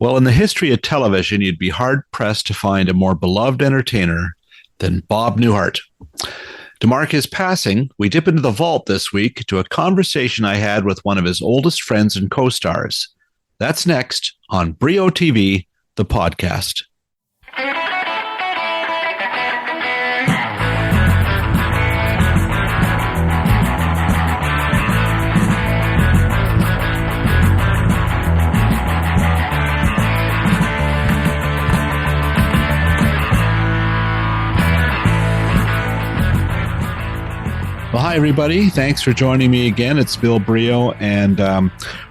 Well, in the history of television, you'd be hard-pressed to find a more beloved entertainer than Bob Newhart. To mark his passing, we dip into the vault this week to a conversation I had with one of his oldest friends and co-stars. That's next on Brio TV, the podcast. Well, hi, everybody. Thanks for joining me again. It's Bill Brio, and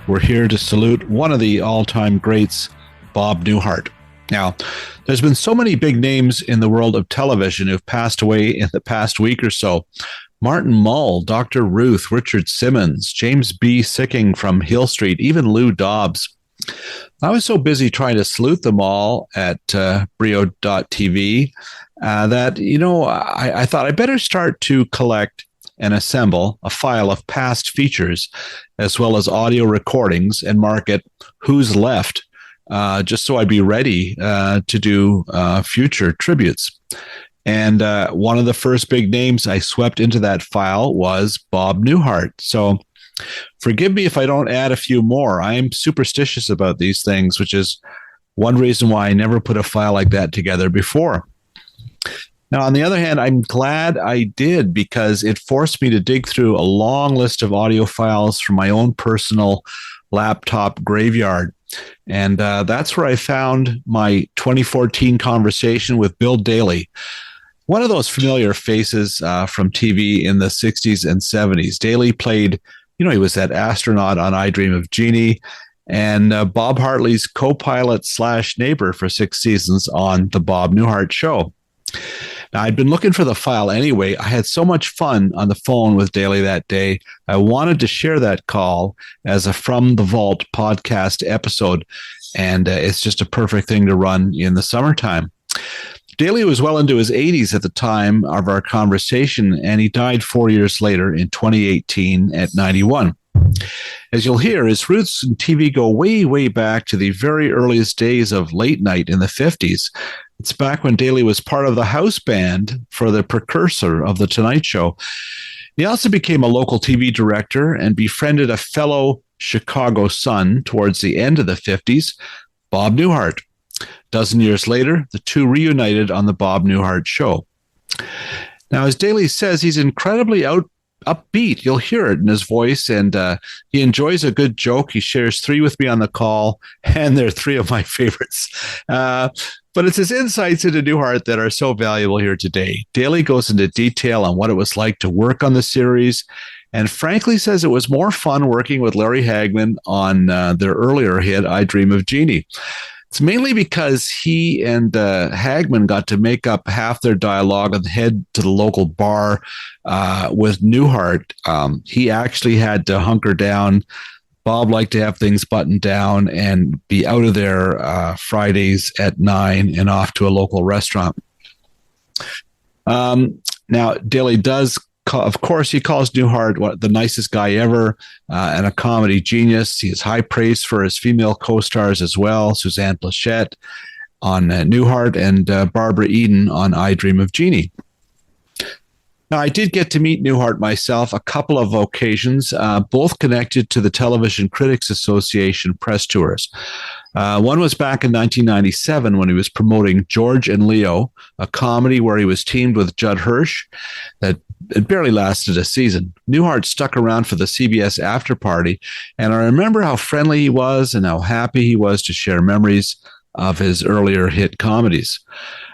we're here to salute one of the all-time greats, Bob Newhart. Now, there's been so many big names in the world of television who've passed away in the past week or so. Martin Mull, Dr. Ruth, Richard Simmons, James B. Sicking from Hill Street, even Lou Dobbs. I was so busy trying to salute them all at Brio.tv that, I thought I better start to collect and assemble a file of past features as well as audio recordings and mark it who's left, just so I'd be ready to do future tributes. And one of the first big names I swept into that file was Bob Newhart. So forgive me if I don't add a few more. I'm superstitious about these things, which is one reason why I never put a file like that together before. Now, on the other hand, I'm glad I did because it forced me to dig through a long list of audio files from my own personal laptop graveyard. And that's where I found my 2014 conversation with Bill Daly, one of those familiar faces from TV in the 60s and 70s. Daly played, he was that astronaut on I Dream of Jeannie, and Bob Hartley's co-pilot / neighbor for 6 seasons on The Bob Newhart Show. Now, I'd been looking for the file anyway. I had so much fun on the phone with Daly that day. I wanted to share that call as a From the Vault podcast episode, and it's just a perfect thing to run in the summertime. Daly was well into his 80s at the time of our conversation, and he died 4 years later in 2018 at 91. As you'll hear, his roots in TV go way, way back to the very earliest days of late night in the 50s. It's back when Daly was part of the house band for the precursor of The Tonight Show. He also became a local TV director and befriended a fellow Chicago son towards the end of the 50s, Bob Newhart. A dozen years later, the two reunited on The Bob Newhart Show. Now, as Daly says, he's incredibly upbeat. You'll hear it in his voice, and he enjoys a good joke. He shares 3 with me on the call, and they're 3 of my favorites. But it's his insights into Newhart that are so valuable here today. Daly goes into detail on what it was like to work on the series, and frankly says it was more fun working with Larry Hagman on their earlier hit, I Dream of Jeannie. It's mainly because he and Hagman got to make up half their dialogue and head to the local bar with Newhart. He actually had to hunker down. Bob liked to have things buttoned down and be out of there Fridays at 9 and off to a local restaurant. Now, Daly does, of course, he calls Newhart the nicest guy ever and a comedy genius. He has high praise for his female co-stars as well, Suzanne Pleschette on Newhart and Barbara Eden on I Dream of Jeannie. Now, I did get to meet Newhart myself a couple of occasions, both connected to the Television Critics Association press tours. One was back in 1997 when he was promoting George and Leo, a comedy where he was teamed with Judd Hirsch that it barely lasted a season. Newhart stuck around for the CBS after party, and I remember how friendly he was and how happy he was to share memories of his earlier hit comedies.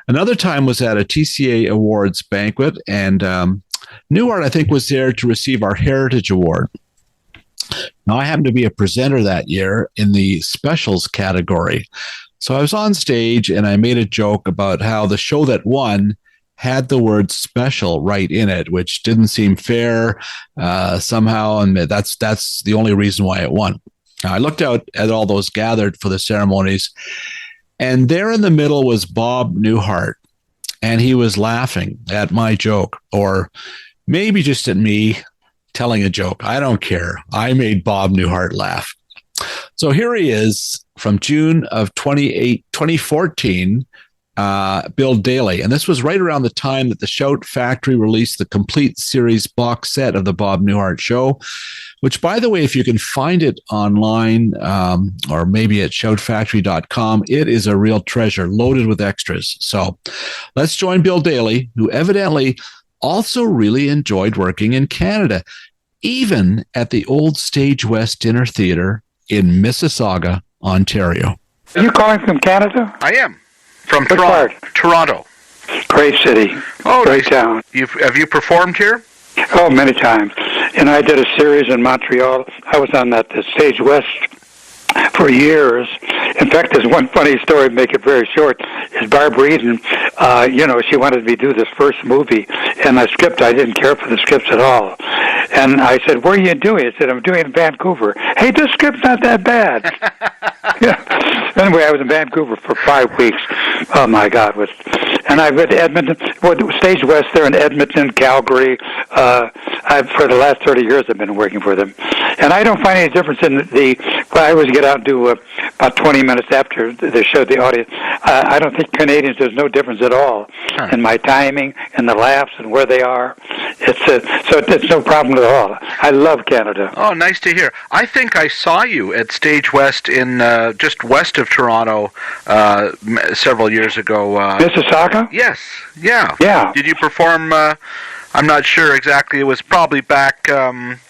Another time was at a TCA Awards banquet, and Newhart, I think, was there to receive our Heritage Award. Now, I happened to be a presenter that year in the specials category. So I was on stage, and I made a joke about how the show that won had the word special right in it, which didn't seem fair somehow, and that's the only reason why it won. Now, I looked out at all those gathered for the ceremonies, and there in the middle was Bob Newhart, and he was laughing at my joke, or maybe just at me telling a joke. I don't care. I made Bob Newhart laugh. So here he is, from June of 2014, Bill Daly. And this was right around the time that the Shout Factory released the complete series box set of the Bob Newhart Show, which, by the way, if you can find it online or maybe at shoutfactory.com, it is a real treasure loaded with extras. So let's join Bill Daly, who evidently also really enjoyed working in Canada, even at the old Stage West Dinner Theatre in Mississauga, Ontario. Are you calling from Canada? I am. From What part? Toronto. Great city. Oh, great town. Have you performed here? Oh, many times. And I did a series in Montreal. I was on the Stage West for years. In fact, there's one funny story, make it very short, is Barbara Eden, she wanted me to do this first movie, and I didn't care for the scripts at all. And I said, where are you doing? I said, I'm doing it in Vancouver. Hey, this script's not that bad. Yeah. Anyway, I was in Vancouver for 5 weeks. Oh, my God. And I went to Edmonton, Stage West there in Edmonton, Calgary. For the last 30 years, I've been working for them. And I don't find any difference in I always get out and do about 20 minutes after they show the audience. I don't think Canadians, there's no difference at all in my timing and the laughs and where they are. It's no problem at all. I love Canada. Oh, nice to hear. I think I saw you at Stage West in just west of Toronto several years ago. Mississauga? Yes. Yeah. Yeah. Did you perform? I'm not sure exactly. It was probably back, the late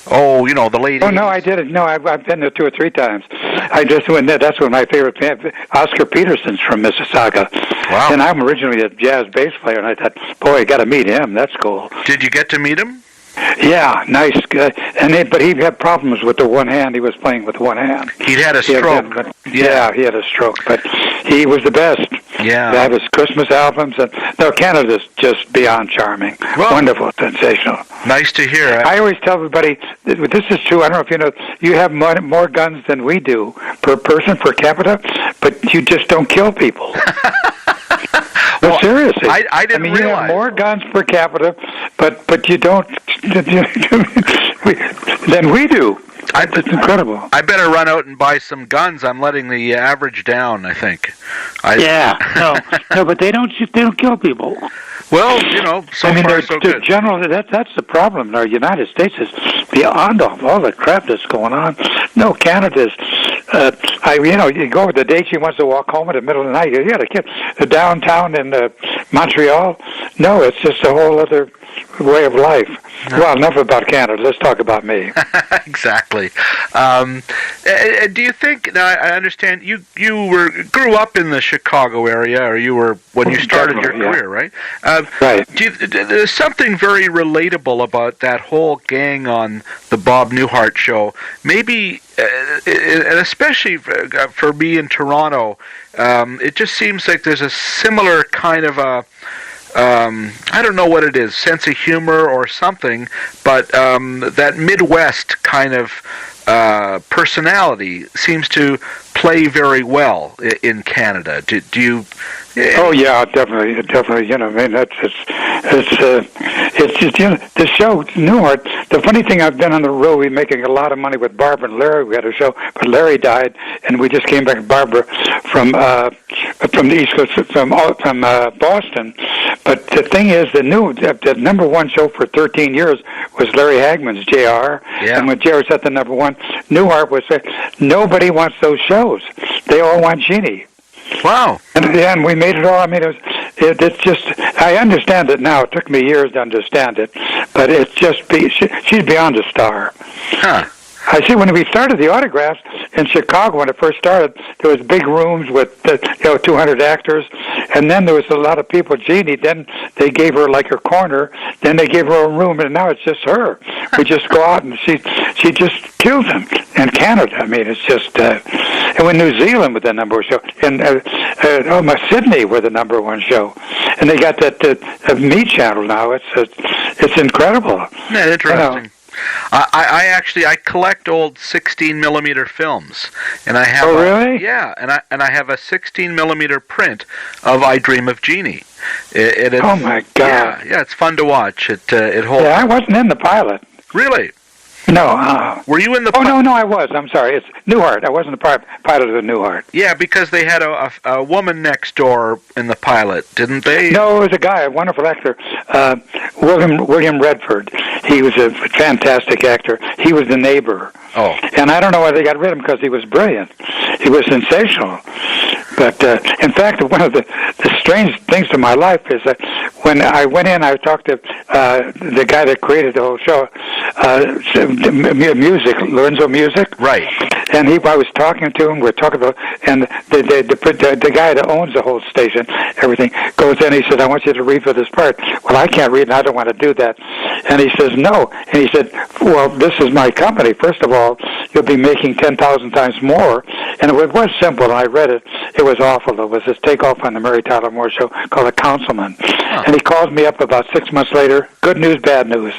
80s. Oh, no, I did it. No, I've been there 2 or 3 times. I just went there. That's one of my favorite bands. Oscar Peterson's from Mississauga. Wow. And I'm originally a jazz bass player, and I thought, boy, I got to meet him. That's cool. Did you get to meet him? Yeah, nice. But he had problems with the one hand. He was playing with one hand. He'd had a stroke. Yeah, he had a stroke, but he was the best. Yeah. They have his Christmas albums. Canada's just beyond charming. Well, wonderful, sensational. Nice to hear. I always tell everybody, this is true, I don't know if you know, you have more guns than we do per person, per capita, but you just don't kill people. Well, seriously. I didn't realize. You have more guns per capita, but you don't than we do. It's incredible. I better run out and buy some guns. I'm letting the average down, I think. No, but they don't kill people. Well, so far so good. Generally, that's the problem in our United States is beyond all the crap that's going on. No, Canada's. You go with the date she wants to walk home in the middle of the night. You got a kid downtown in Montreal. No, it's just a whole other way of life. No. Well, enough about Canada. Let's talk about me. Exactly. Do you think? Now, I understand you grew up in the Chicago area, or you were when you started your career, right? Right. There's something very relatable about that whole gang on the Bob Newhart Show. Maybe, and especially for me in Toronto, it just seems like there's a similar kind of a. I don't know what it is, sense of humor or something, but that Midwest kind of personality seems to play very well in Canada. Do you? Oh yeah, definitely. It's just the show Newhart. The funny thing, I've been on the road. We're making a lot of money with Barbara and Larry. We had a show, but Larry died, and we just came back. Barbara from the East Coast, from Boston. But the thing is, the number one show for 13 years was Larry Hagman's JR. Yeah. And when JR was at the number one, Newhart was nobody wants those shows. They all want Jeannie. Wow. And we made it all. I mean, it's just, I understand it now. It took me years to understand it. But it's just, she's beyond a star. Huh. I see when we started the autographs in Chicago, when it first started, there was big rooms with 200 actors, and then there was a lot of people. Jeannie, then they gave her like her corner, then they gave her a room, and now it's just her. We just go out and she just kills them. In Canada, I mean, it's just, and when New Zealand with the number one show, and Sydney with the number one show, and they got that meat channel now. It's incredible. Yeah, interesting. I collect old 16mm films, and I have. Oh, really? Yeah, and I have a 16mm print of I Dream of Jeannie. Oh my God! Yeah, it's fun to watch. It holds. Yeah, I wasn't in the pilot. Really? No. Were you in the? No, I was. I'm sorry. It's Newhart. I wasn't a pilot of the Newhart. Yeah, because they had a woman next door in the pilot, didn't they? No, it was a guy, a wonderful actor, William Redford. He was a fantastic actor. He was the neighbor. Oh. And I don't know why they got rid of him, because he was brilliant. He was sensational. But in fact, one of the strange things to my life is that when I went in, I talked to the guy that created the whole show, Lorenzo Music. Right. And I was talking to him. We're talking about, and the guy that owns the whole station, everything, goes in. He said, "I want you to read for this part." Well, I can't read, and I don't want to do that. And he says, "No." And he said, "Well, this is my company. First of all, you'll be making 10,000 times more." And it was simple. And I read it. It was awful. It was this takeoff on the Mary Tyler Moore Show called A Councilman. Huh. And he called me up about 6 months later. Good news, bad news.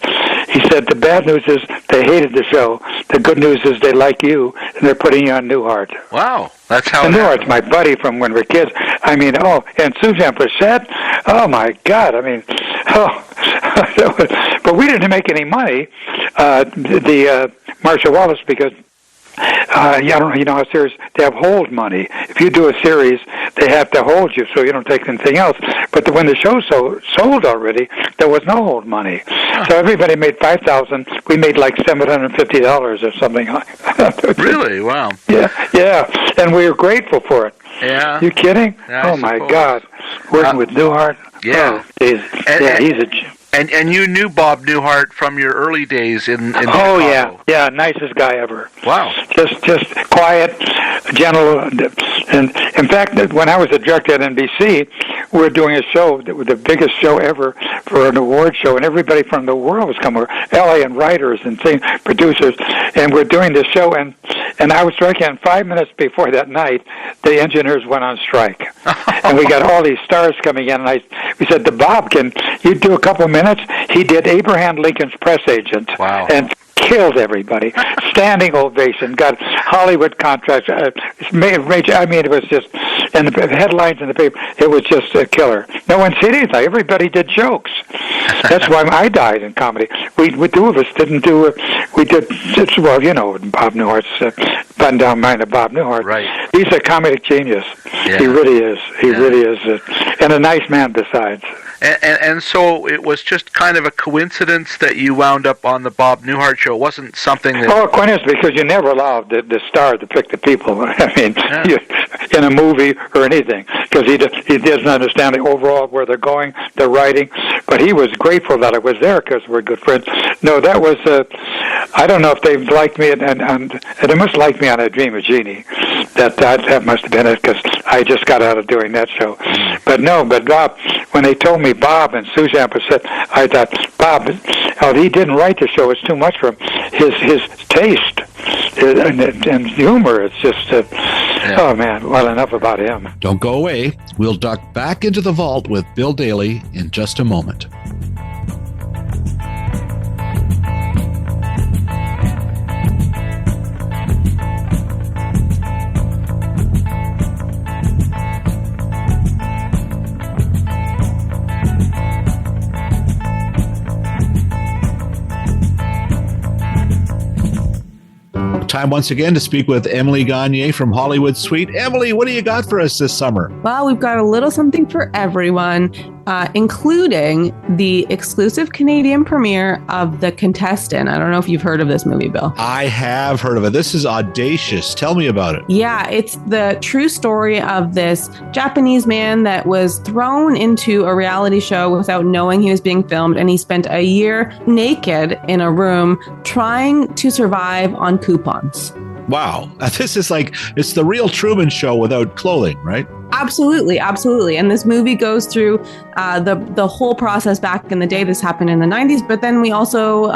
He said, the bad news is they hated the show. The good news is they like you, and they're putting you on Newhart. Wow, that's how. And Newhart's my buddy from when we were kids. I mean, and Suzanne Pleschette. Oh my God! I mean, but we didn't make any money. Marcia Wallace, because. I don't know, you know how series they have hold money. If you do a series, they have to hold you so you don't take anything else. But when the show sold already, there was no hold money. So everybody made $5,000. We made like $750 or something. Really? Wow. Yeah, and we were grateful for it. Yeah. You kidding? Yeah, oh my God, working with Newhart. Yeah. Oh, he's a. And you knew Bob Newhart from your early days in Oh Chicago. yeah, nicest guy ever. Wow. Just quiet, gentle, and in fact, when I was a director at NBC, we were doing a show that was the biggest show ever for an award show, and everybody from the world was coming over, LA, and writers and producers, and we're doing this show, and I was striking, and 5 minutes before that night, the engineers went on strike, and we got all these stars coming in, and we said to Bob, "Can you do a couple minutes?" He did Abraham Lincoln's press agent. Wow. And killed everybody. Standing ovation. Got Hollywood contracts. I mean, it was just, and the headlines in the paper, it was just a killer. No one said anything. Everybody did jokes. That's why I died in comedy. We two of us didn't do, we did, well, you know, Bob Newhart's, button down mind of Bob Newhart. Right. He's a comedic genius. Yeah. He really is. He really is. And a nice man besides. And so it was just kind of a coincidence that you wound up on the Bob Newhart Show. It wasn't something that... Oh, coincidence, because you never allow the star to pick the people. I mean, in a movie or anything, because he doesn't understand the overall where they're going, the writing. But he was grateful that I was there because we're good friends. No, that was... I don't know if they liked me, and they must like me on A Dream of Jeannie. That must have been it, because I just got out of doing that show. But Bob, when they told me Bob and Suzanne Pleschette, I thought, Bob, he didn't write the show. It's too much for him. His taste and humor, it's just, oh man, well, enough about him. Don't go away. We'll duck back into the vault with Bill Daly in just a moment. Time once again to speak with Emily Gagne from Hollywood Suite. Emily, what do you got for us this summer? Well, we've got a little something for everyone, including the exclusive Canadian premiere of The Contestant. I don't know if you've heard of this movie, Bill. I have heard of it. This is audacious. Tell me about it. Yeah, it's the true story of this Japanese man that was thrown into a reality show without knowing he was being filmed, and he spent a year naked in a room trying to survive on coupons. Wow. This is like, it's the real Truman Show without clothing, right? Absolutely. And this movie goes through the whole process back in the day. This happened in the 90s, but then we also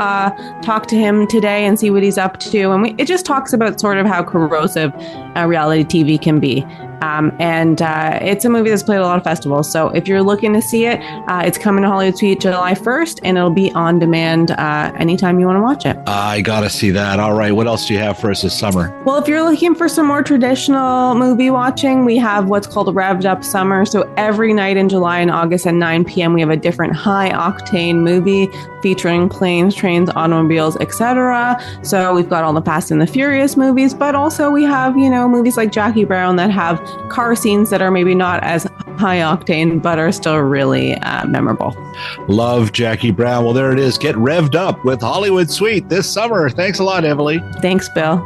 talk to him today and see what he's up to. And it just talks about sort of how corrosive reality TV can be. And it's a movie that's played at a lot of festivals. So if you're looking to see it, it's coming to Hollywood Suite July 1st, and it'll be on demand anytime you want to watch it. I got to see that. All right. What else do you have for us this summer? Well, if you're looking for some more traditional movie watching, we have what's called a Revved Up Summer. So every night in July and August at 9 p.m., we have a different high-octane movie featuring planes, trains, automobiles, etc. So we've got all the Fast and the Furious movies, but also we have, movies like Jackie Brown that have car scenes that are maybe not as high-octane, but are still really memorable. Love Jackie Brown. Well, there it is. Get revved up with Hollywood Suite this summer. Thanks a lot, Emily. Thanks, Bill.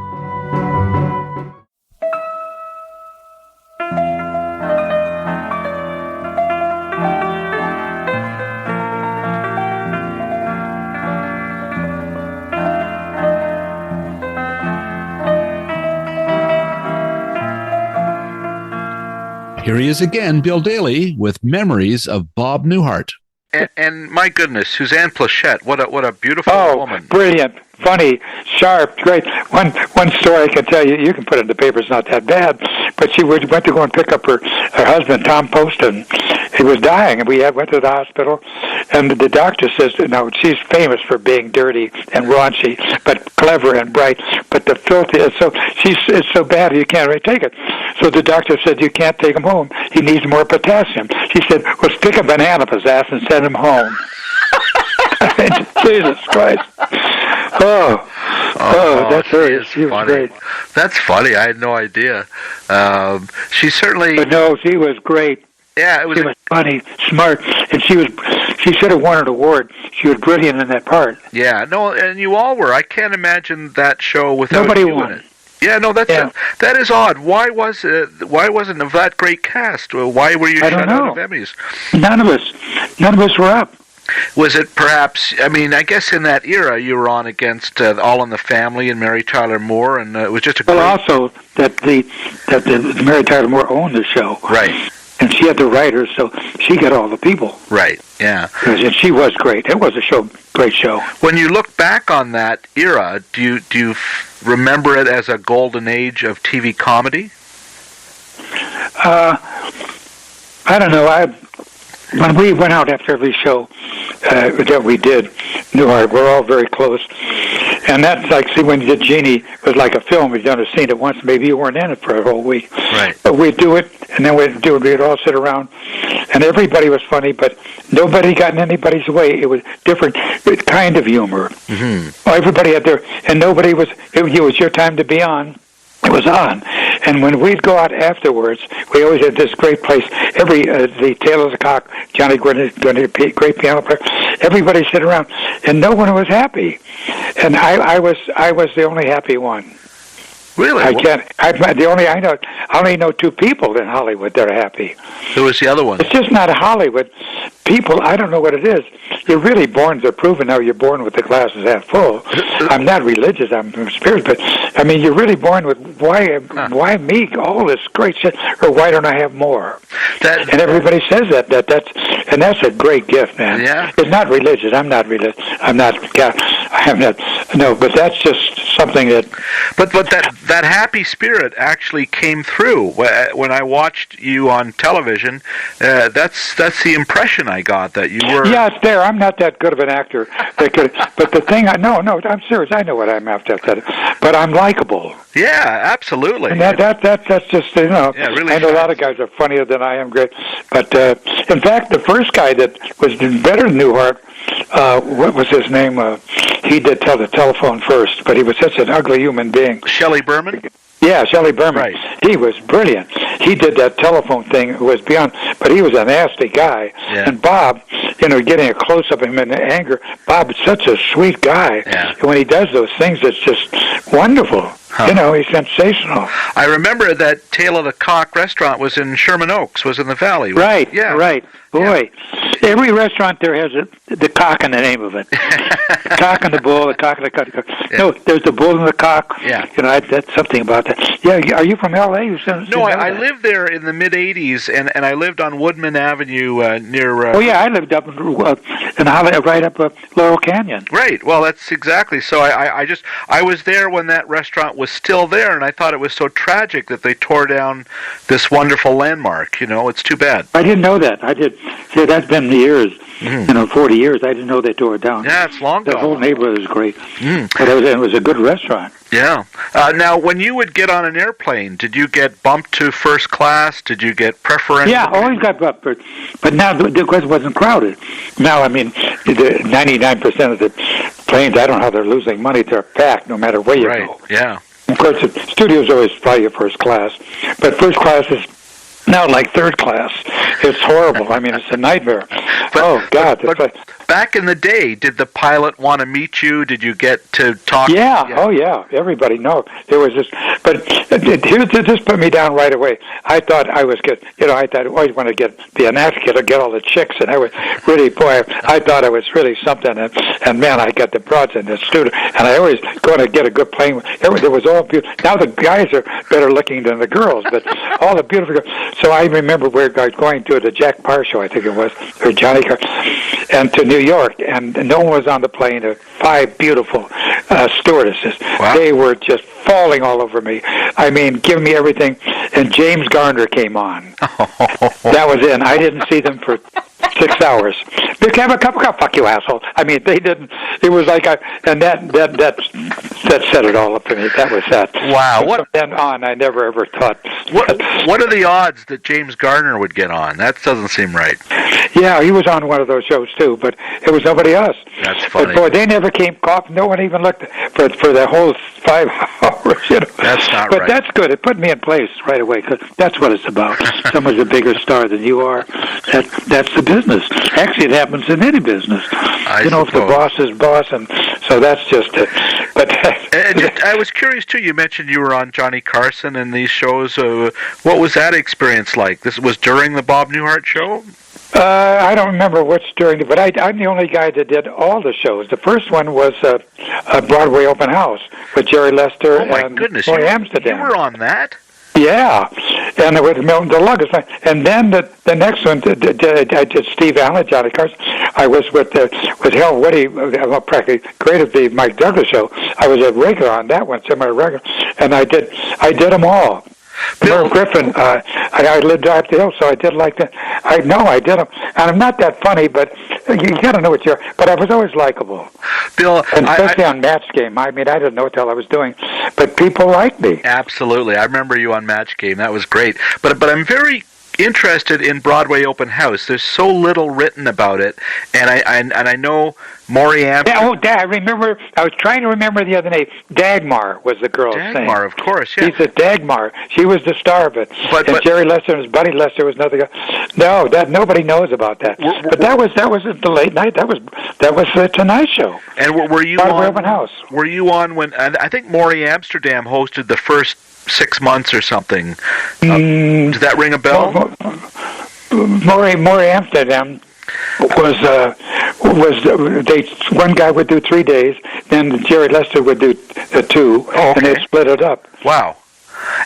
Here he is again, Bill Daly, with memories of Bob Newhart. And my goodness, Suzanne Pleschette, what a beautiful woman. Brilliant, funny, sharp, great. One story I can tell you, you can put it in the paper, it's not that bad, but she went to go and pick up her husband, Tom Poston. He was dying, and we went to the hospital, and the doctor says, no, she's famous for being dirty and raunchy, but clever and bright, but the filthy, it's so bad you can't really take it. So the doctor said, you can't take him home. He needs more potassium. She said, well, stick a banana up his ass and send him home. Jesus Christ. That's her. She was great. That's funny. I had no idea. She certainly... But no, she was great. Yeah, she was funny, smart, and she should have won an award. She was brilliant in that part. Yeah, no, and you all were. I can't imagine that show without Nobody you won. in it. Yeah, no, that is odd. Why wasn't of that great cast? Why were you shut out of Emmys? None of us were up. Was it perhaps? I mean, I guess in that era you were on against All in the Family and Mary Tyler Moore, and it was just a. Well, also that the Mary Tyler Moore owned the show, right? And she had the writers, so she got all the people. Right. Yeah. And she was great. It was a great show. When you look back on that era, do you remember it as a golden age of TV comedy? I don't know. When we went out after every show that we did, Newhart, we're all very close. And that's like, see, when you did Jeannie, it was like a film. We'd done a scene at once. Maybe you weren't in it for a whole week. Right. But we'd do it, and then we'd all sit around. And everybody was funny, but nobody got in anybody's way. It was different kind of humor. Mm-hmm. Well, everybody had their, and nobody was, it was your time to be on. It was on. And when we'd go out afterwards, we always had this great place. The Tail of the Cock, Johnny Gordon, great piano player, everybody sit around, and no one was happy. And I was the only happy one. Really? I only know two people in Hollywood that are happy. Who was the other one? It's just not Hollywood. People, I don't know what it is. You're really born, they're proven now you're born with the glasses half full. I'm not religious, I'm spiritual, but I mean, you're really born with, why me, all this great shit, or why don't I have more? And everybody says that's a great gift, man. Yeah. It's not religious, I'm not religious, no, but that's just something that... But that happy spirit actually came through. When I watched you on television, that's the impression I got, that you were... Yeah, it's there. I'm not that good of an actor. But the thing, no, I'm serious. I know what I'm after. But I'm likable. Yeah, absolutely. And that's just, yeah, really I know a lot of guys are funnier than I am, great. But in fact, the first guy that was better than Newhart, what was his name? He did tell the telephone first, but he was such an ugly human being. Shelley Berman? Yeah, Shelley Berman. Right. He was brilliant. He did that telephone thing. It was beyond, but he was a nasty guy. Yeah. And Bob, getting a close-up of him in anger, Bob is such a sweet guy. Yeah. And when he does those things, it's just wonderful. Huh. He's sensational. I remember that Tail of the Cock restaurant was in Sherman Oaks, was in the Valley. Right, yeah. right. Boy, Every restaurant there has the cock in the name of it. The cock and the bull, the cock and the cock. Yeah. No, there's the bull and the cock. Yeah. That's something about that. Yeah, are you from L.A.? No, I lived there in the mid-'80s, and I lived on Woodman Avenue near... oh, yeah, I lived up in Hollywood, right up Laurel Canyon. Right. Well, that's exactly. So I was there when that restaurant was still there, and I thought it was so tragic that they tore down this wonderful landmark. It's too bad. I didn't know that. I did. See, that's been years. 40 years. I didn't know they tore it down. Yeah, it's long gone. The whole neighborhood is great. But it was a good restaurant. Yeah. Now, when you would get on an airplane, did you get bumped to first class? Did you get preferential? Yeah, always got bumped. But now, because it wasn't crowded. Now, 99% of the planes, I don't know how they're losing money. They're packed no matter where you go. Yeah. Of course, the studios always fly you first class. But first class is now like third class. It's horrible. It's a nightmare. God. But back in the day, did the pilot want to meet you? Did you get to talk? Yeah. Oh, yeah. Everybody knows. There was this. But this put me down right away. I thought I was good. I thought I always wanted to be an actor to get all the chicks. And I was really, I thought I was really something. And man, I got the broads in the studio. And I always going to get a good plane. It was all beautiful. Now the guys are better looking than the girls, but all the beautiful girls. So I remember we were going to the Jack Parr show, I think it was, or Johnny Carr, and to New York, and no one was on the plane. 5 beautiful stewardesses. Wow. They were just falling all over me. Giving me everything. And James Garner came on. That was it. I didn't see them for 6 hours. They have a cup of fuck you, asshole. They didn't. It was like and that set it all up for me. That was that. Wow. From then on, I never ever thought. What are the odds that James Garner would get on? That doesn't seem right. Yeah, he was on one of those shows too, but it was nobody else. That's funny. But boy, they never came. No one even looked for the whole 5 hours. That's not but right. That's good. It put me in place right away because that's what it's about. Someone's a bigger star than you are. That's the business. Actually, it happens in any business. If the boss is boss, and so that's just it. But I was curious too. You mentioned you were on Johnny Carson and these shows. What was that experience like? This was during the Bob Newhart Show. I don't remember which during, but I'm the only guy that did all the shows. The first one was a Broadway open house with Jerry Lester and Roy Amsterdam. You were on that? Yeah, and it was Milton DeLuggis. And then the next one, I did Steve Allen, Johnny Carson. I was with Hal Woody, practically created the Mike Douglas show. I was a regular on that one, semi-regular, and I did them all. Merv Griffin, I lived up the hill, so I did like that. I did them, and I'm not that funny, but you got to know what you're. But I was always likable, Bill, and especially on Match Game. I didn't know what the hell I was doing, but people liked me. Absolutely, I remember you on Match Game. That was great. But I'm very interested in Broadway Open House. There's so little written about it, and I know Maury Amsterdam. I remember. I was trying to remember the other name. Dagmar was the girl's name. Dagmar, of course. Yeah. She's a Dagmar. She was the star of it. But Jerry Lester and his buddy Lester was another guy. No, that nobody knows about that. But that was the late night. That was the Tonight Show. And were you Broadway Open House? Were you on when? I think Maury Amsterdam hosted the first 6 months or something. Does that ring a bell? Maury Amsterdam was one guy would do 3 days, then Jerry Lester would do 2, and they split it up. Wow.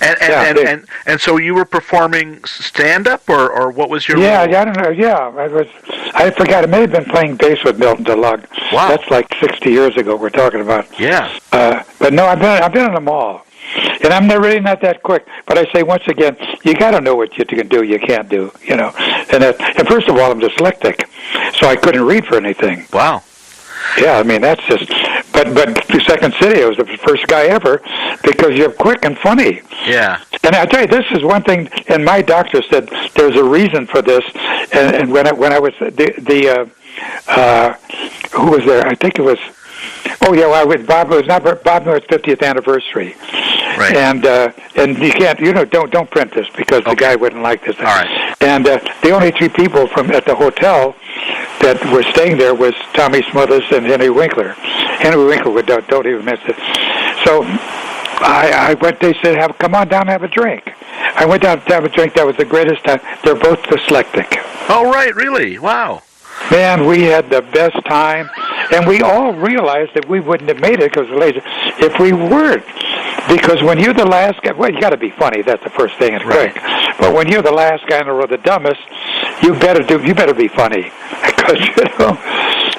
And so you were performing stand-up, or what was your role? I don't know. Yeah, I forgot. I may have been playing bass with Milton DeLuggis. Wow. That's like 60 years ago we're talking about. Yeah. But no, I've been in them all. And I'm really not that quick. But I say, once again, you got to know what you can do, you can't do, And first of all, I'm dyslexic, so I couldn't read for anything. Wow. Yeah, that's just... But Second City, I was the first guy ever, because you're quick and funny. Yeah. And I tell you, this is one thing, and my doctor said there's a reason for this, and when I was... who was there? I think it was... Oh yeah, well, with Bob. It was not Bob Newhart's 50th anniversary, right? And you can't, don't print this because the guy wouldn't like this. All right. And the only 3 people at the hotel that were staying there was Tommy Smothers and Henry Winkler. Henry Winkler don't even miss it. So I went. They said, come on down and have a drink. I went down to have a drink. That was the greatest time. They're both dyslexic. Oh right, really? Wow. Man, we had the best time, and we all realized that we wouldn't have made it because if we weren't. Because when you're the last guy, well, you got to be funny. That's the first thing and quick. But when you're the last guy in the row, the dumbest, you better be funny, because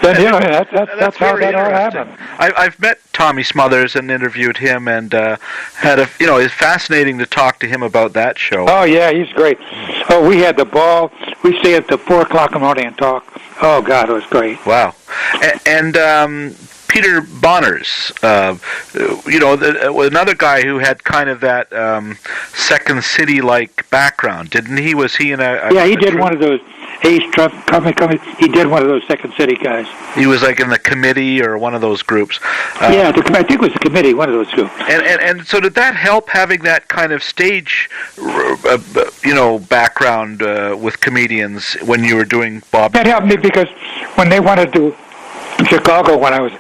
that's how that all happened. I've met Tommy Smothers and interviewed him, and had it's fascinating to talk to him about that show. Oh yeah, he's great. Oh, we had the ball. We stay at the 4:00 in the morning and talk. Oh God, it was great. Wow, and Peter Bonners, another guy who had kind of that Second City-like background, didn't he? Was he in a yeah, he did one of those. Ace Trump, he did one of those Second City guys. He was like in the committee or one of those groups. I think it was the committee, one of those groups. And so did that help, having that kind of stage, background with comedians when you were doing Bob? That helped me because when they wanted to. In Chicago, when I was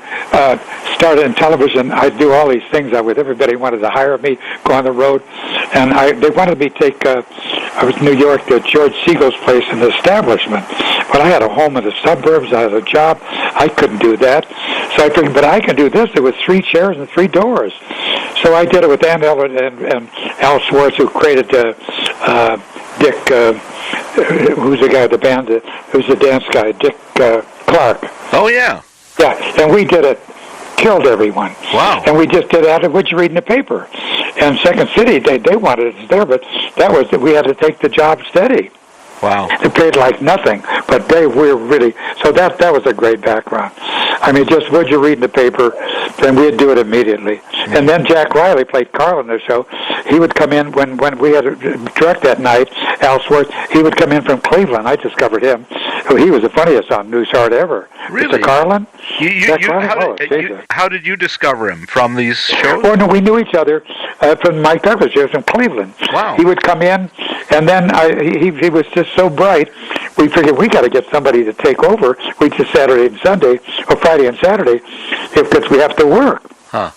started in television, I'd do all these things. Everybody wanted to hire me, go on the road, and they wanted me to take. I was in New York to George Siegel's place in the establishment, but I had a home in the suburbs. I had a job. I couldn't do that, so I figured, but I can do this. There was 3 chairs and 3 doors, so I did it with Ann Eller and Al Schwartz, who created Dick. Who's the guy of the band? Who's the dance guy? Dick Clark. Oh yeah. Yeah, and we did it, killed everyone. Wow. And we just did that, what you read in the paper. And Second City, they wanted us there, but we had to take the job steady. Wow. They paid like nothing, but they were really, so that was a great background. I mean, just what you read in the paper, then we'd do it immediately. Mm-hmm. And then Jack Riley played Carl in the show. He would come in when we had to direct that night, Al Schwartz, he would come in from Cleveland. I discovered him. He was the funniest on News Hard ever. Really? Mr. Carlin? How did you discover him? From these shows? Oh, no, we knew each other from Mike Douglas years from Cleveland. Wow. He would come in, and then he was just so bright, we figured we got to get somebody to take over. We just Saturday and Sunday, or Friday and Saturday, because we have to work. Huh.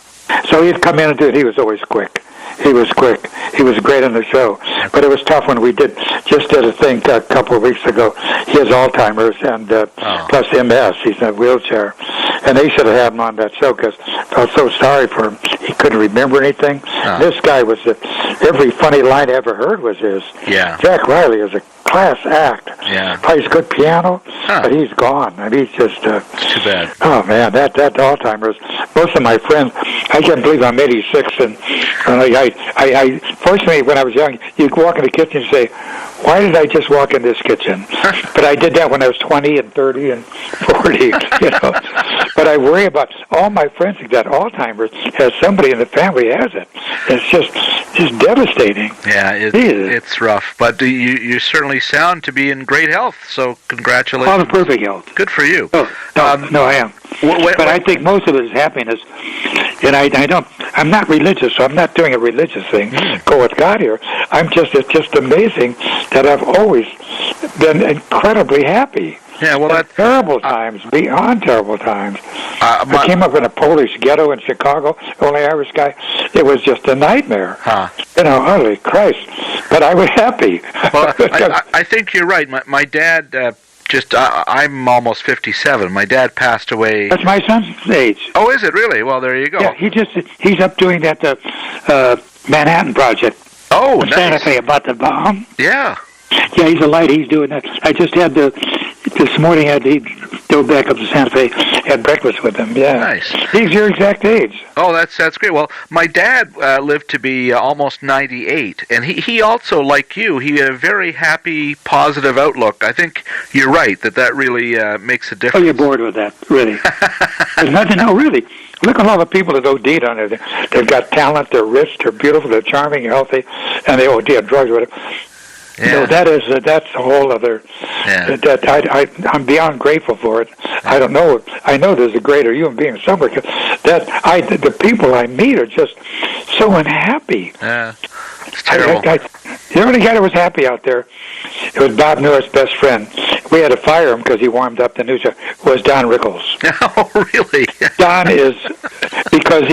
So he'd come in and do it. He was always quick. He was quick. He was great on the show. But it was tough when we did a thing a couple of weeks ago. He has Alzheimer's and plus MS. He's in a wheelchair. And they should have had him on that show because I felt so sorry for him. He couldn't remember anything. This guy was, every funny line I ever heard was his. Yeah. Jack Riley is a class act. Yeah. Plays good piano, but he's gone. I mean, he's just... It's too bad. Oh, man, that Alzheimer's. Most of my friends, I can't believe I'm 86, and I fortunately, when I was young, you'd walk in the kitchen and say, why did I just walk in this kitchen? But I did that when I was 20 and 30 and 40, But I worry about all my friends who got Alzheimer's, has somebody in the family has it. It's just devastating. Yeah, it's rough. But you certainly sound to be in great health, so congratulations. I'm in perfect health. Good for you. Oh, no, I am. But I think most of it is happiness. And I'm not religious, so I'm not doing a religious thing. Go with God here. It's just amazing that I've always been incredibly happy. Yeah, well, that's terrible times, beyond terrible times. I came up in a Polish ghetto in Chicago, only Irish guy. It was just a nightmare. Holy Christ! But I was happy. Well, I think you're right. My dad. I'm almost 57. My dad passed away. That's my son's age. Oh, is it really? Well, there you go. Yeah, he's up doing that Manhattan Project. Oh, nice. Santa Fe about the bomb. Yeah. Yeah, he's a light. He's doing that. I just had this morning. He drove back up to Santa Fe, had breakfast with him. Yeah, nice. He's your exact age. Oh, that's great. Well, my dad lived to be almost 98, and he also, like you, he had a very happy, positive outlook. I think you're right that really makes a difference. Oh, you're bored with that, really? There's nothing. No, really. Look at all the people that OD'd on it. They've got talent. They're rich. They're beautiful. They're charming. Healthy, and they OD on drugs with it. Yeah. So that's a whole other. Yeah. I'm beyond grateful for it. Yeah. I don't know. I know there's a greater human being somewhere. The people I meet are just so unhappy. Yeah, it's terrible. The only guy that was happy out there, it was Bob Newhart's best friend. We had to fire him because he warmed up the new show, was Don Rickles. Oh, really? Don is, because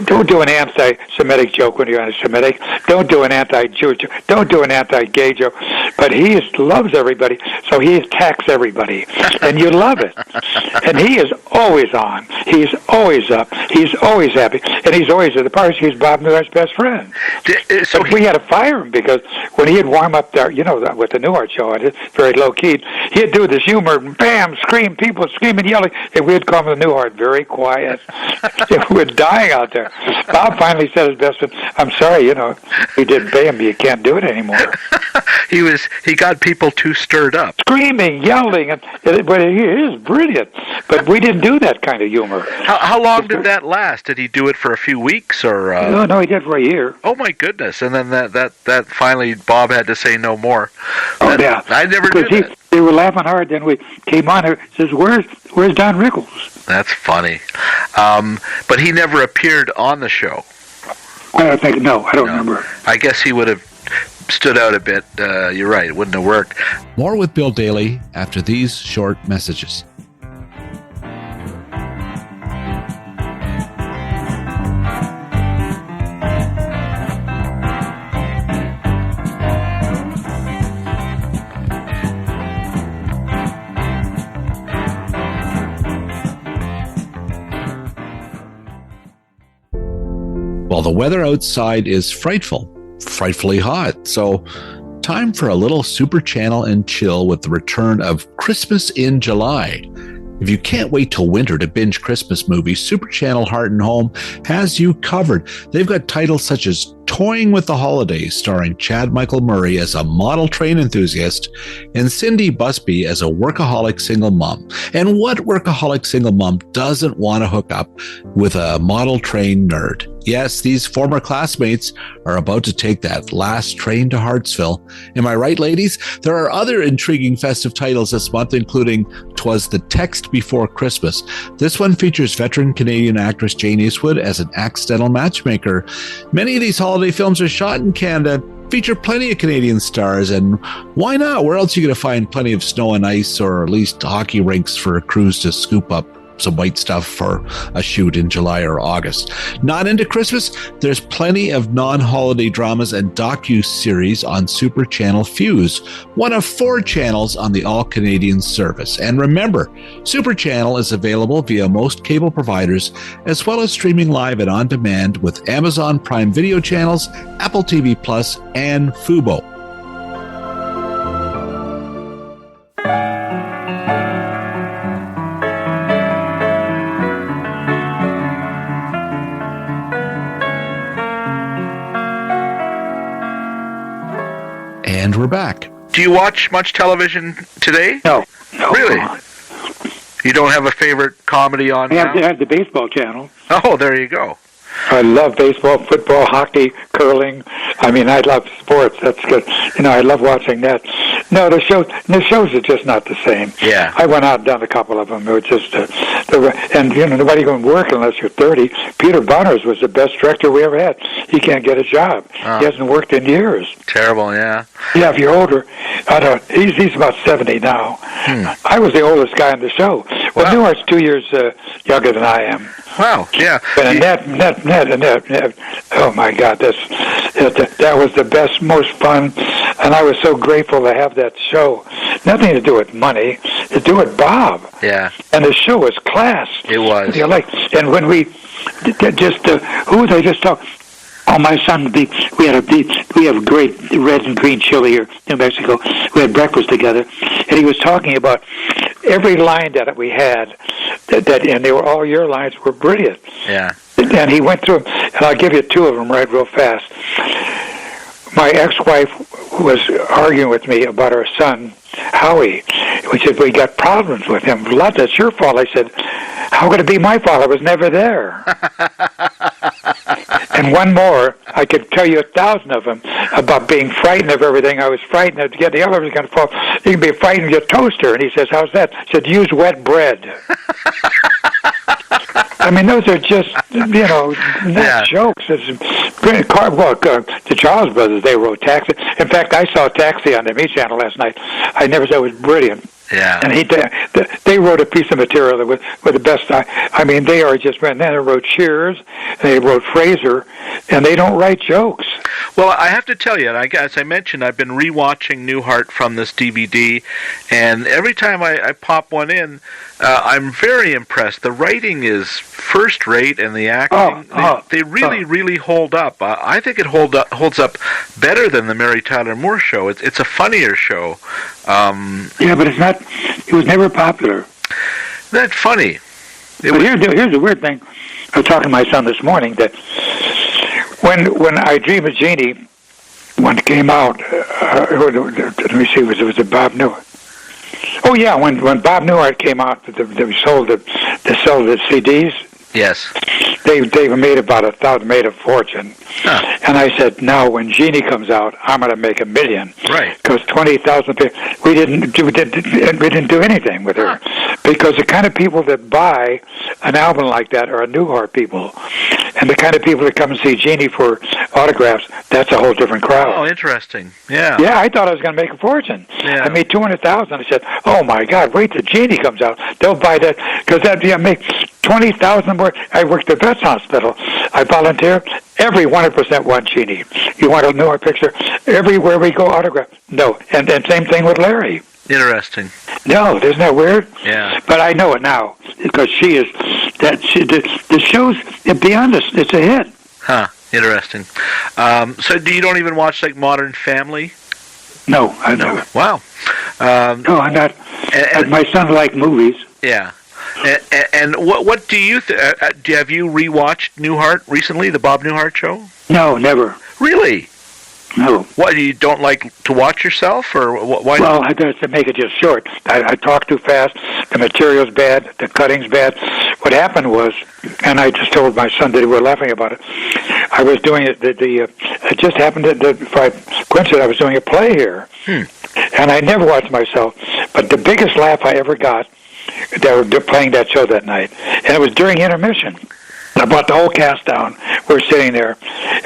don't do an anti-Semitic joke when you're anti-Semitic. Don't do an anti-Jewish joke. Don't do an anti-gay joke. But he loves everybody, so he attacks everybody. And you love it. And he is always on. He's always up. He's always happy. And he's always at the parties. He's Bob Newhart's best friend. So we had to fire him because when he'd warm up there, with the Newhart Show, it's very low-key, he'd do this humor, bam, scream, people screaming, yelling, and we'd call him the Newhart, very quiet. We're dying out there. Bob finally said his best friend, I'm sorry, we didn't pay him, you can't do it anymore. He got people too stirred up. Screaming, yelling, but he is brilliant. But we didn't do that kind of humor. How long did that last? Did he do it for a few weeks or? No, he did for a year. Oh my goodness! And then that finally Bob had to say no more. Yeah, I never knew that. They were laughing hard. Then we came on and says, "Where's Don Rickles?" That's funny. But he never appeared on the show. I don't think. No, I don't remember. I guess he would have stood out a bit. You're right. It wouldn't have worked. More with Bill Daly after these short messages. Well, the weather outside is frightfully hot. So time for a little super channel and chill with the return of Christmas in July. If you can't wait till winter to binge Christmas movies, Super Channel Heart and Home has you covered. They've got titles such as Toying with the Holidays, starring Chad Michael Murray as a model train enthusiast and Cindy Busby as a workaholic single mom. And what workaholic single mom doesn't want to hook up with a model train nerd? Yes, these former classmates are about to take that last train to Hartsville. Am I right, ladies? There are other intriguing festive titles this month, including 'Twas the Text Before Christmas. This one features veteran Canadian actress Jane Eastwood as an accidental matchmaker. Many of these holiday films are shot in Canada, feature plenty of Canadian stars, and why not? Where else are you going to find plenty of snow and ice, or at least hockey rinks for crews to scoop up some white stuff for a shoot in July or August? Not into Christmas? There's plenty of non-holiday dramas and docu-series on Super Channel Fuse, one of 4 channels on the all-Canadian service. And remember, Super Channel is available via most cable providers, as well as streaming live and on demand with Amazon Prime Video channels, Apple TV Plus, and Fubo. And we're back. Do you watch much television today? No. Really? You don't have a favorite comedy on now? I have the baseball channel. Oh, there you go. I love baseball, football, hockey, curling. I mean, I love sports. That's good. I love watching that. No, the shows are just not the same. Yeah. I went out and done a couple of them. It was just, nobody can work unless you're 30. Peter Bonners was the best director we ever had. He can't get a job. Oh. He hasn't worked in years. Terrible, yeah. Yeah, if you're older, he's about 70 now. I was the oldest guy on the show. Well, wow. Newhart's 2 years younger than I am. Wow, yeah. And that, oh my God, that was the best, most fun, and I was so grateful to have that show. Nothing to do with money, to do with Bob. Yeah. And the show was class. It was. And when we who was I just talking? Oh, my son, we have great red and green chili here in New Mexico. We had breakfast together, and he was talking about every line that we had, and they were all your lines were brilliant. Yeah. And he went through them, and I'll give you 2 of them right real fast. My ex-wife was arguing with me about our son, Howie. We said, we got problems with him. Lot, that's your fault. I said, how could it be my fault? I was never there. And one more, I could tell you 1,000 of them, about being frightened of everything. I was frightened of the elevator was going to fall. You can be frightened of your toaster. And he says, how's that? I said, use wet bread. I mean, those are just, net jokes. It's great. The Charles brothers, they wrote Taxi. In fact, I saw Taxi on the Me Channel last night. I never said it was brilliant. Yeah. And they wrote a piece of material that was the best. I mean, they are just, and then they wrote Cheers, they wrote Frasier, and they don't write jokes. Well, I have to tell you, as I mentioned, I've been rewatching Newhart from this DVD, and every time I pop one in, I'm very impressed. The writing is first rate, and the acting, they really hold up. I think it holds up better than the Mary Tyler Moore Show. It's a funnier show. Yeah, but it's not. It was never popular. That's funny. But here's the weird thing. I was talking to my son this morning that when I Dream of Jeannie, when it came out, let me see, was it Bob Newhart? Oh yeah, when Bob Newhart came out, they sold the CDs. Yes. They made made a fortune. Huh. And I said, now when Jeannie comes out, I'm going to make $1 million. Right. Because 20,000 people, we didn't do anything with her. Huh. Because the kind of people that buy an album like that are Newhart people. And the kind of people that come and see Jeannie for autographs, that's a whole different crowd. Oh, interesting. Yeah. Yeah, I thought I was going to make a fortune. Yeah. I made 200,000. I said, oh my God, wait till Jeannie comes out. They'll buy that, because make 20,000 more. I worked at the Vets Hospital. I volunteer. Every 100% want Jeannie. You want a Newhart picture? Everywhere we go, autograph. No. And same thing with Larry. Interesting. No, isn't that weird? Yeah. But I know it now, because she is, the show's, beyond us, it's a hit. Huh. Interesting. So you don't even watch, like, Modern Family? No, I don't. Wow. No, I'm not. My son liked movies. Yeah. And what do you have you rewatched Newhart recently, the Bob Newhart Show? No, never. Really? No. What, you don't like to watch yourself, or why? Well, I got to make it just short. I talk too fast. The material's bad. The cutting's bad. What happened was, and I just told my son that we were laughing about it. I was doing it. It just happened by coincidence. I was doing a play here, and I never watched myself. But the biggest laugh I ever got, they were playing that show that night, and it was during intermission. I brought the whole cast down. We're sitting there,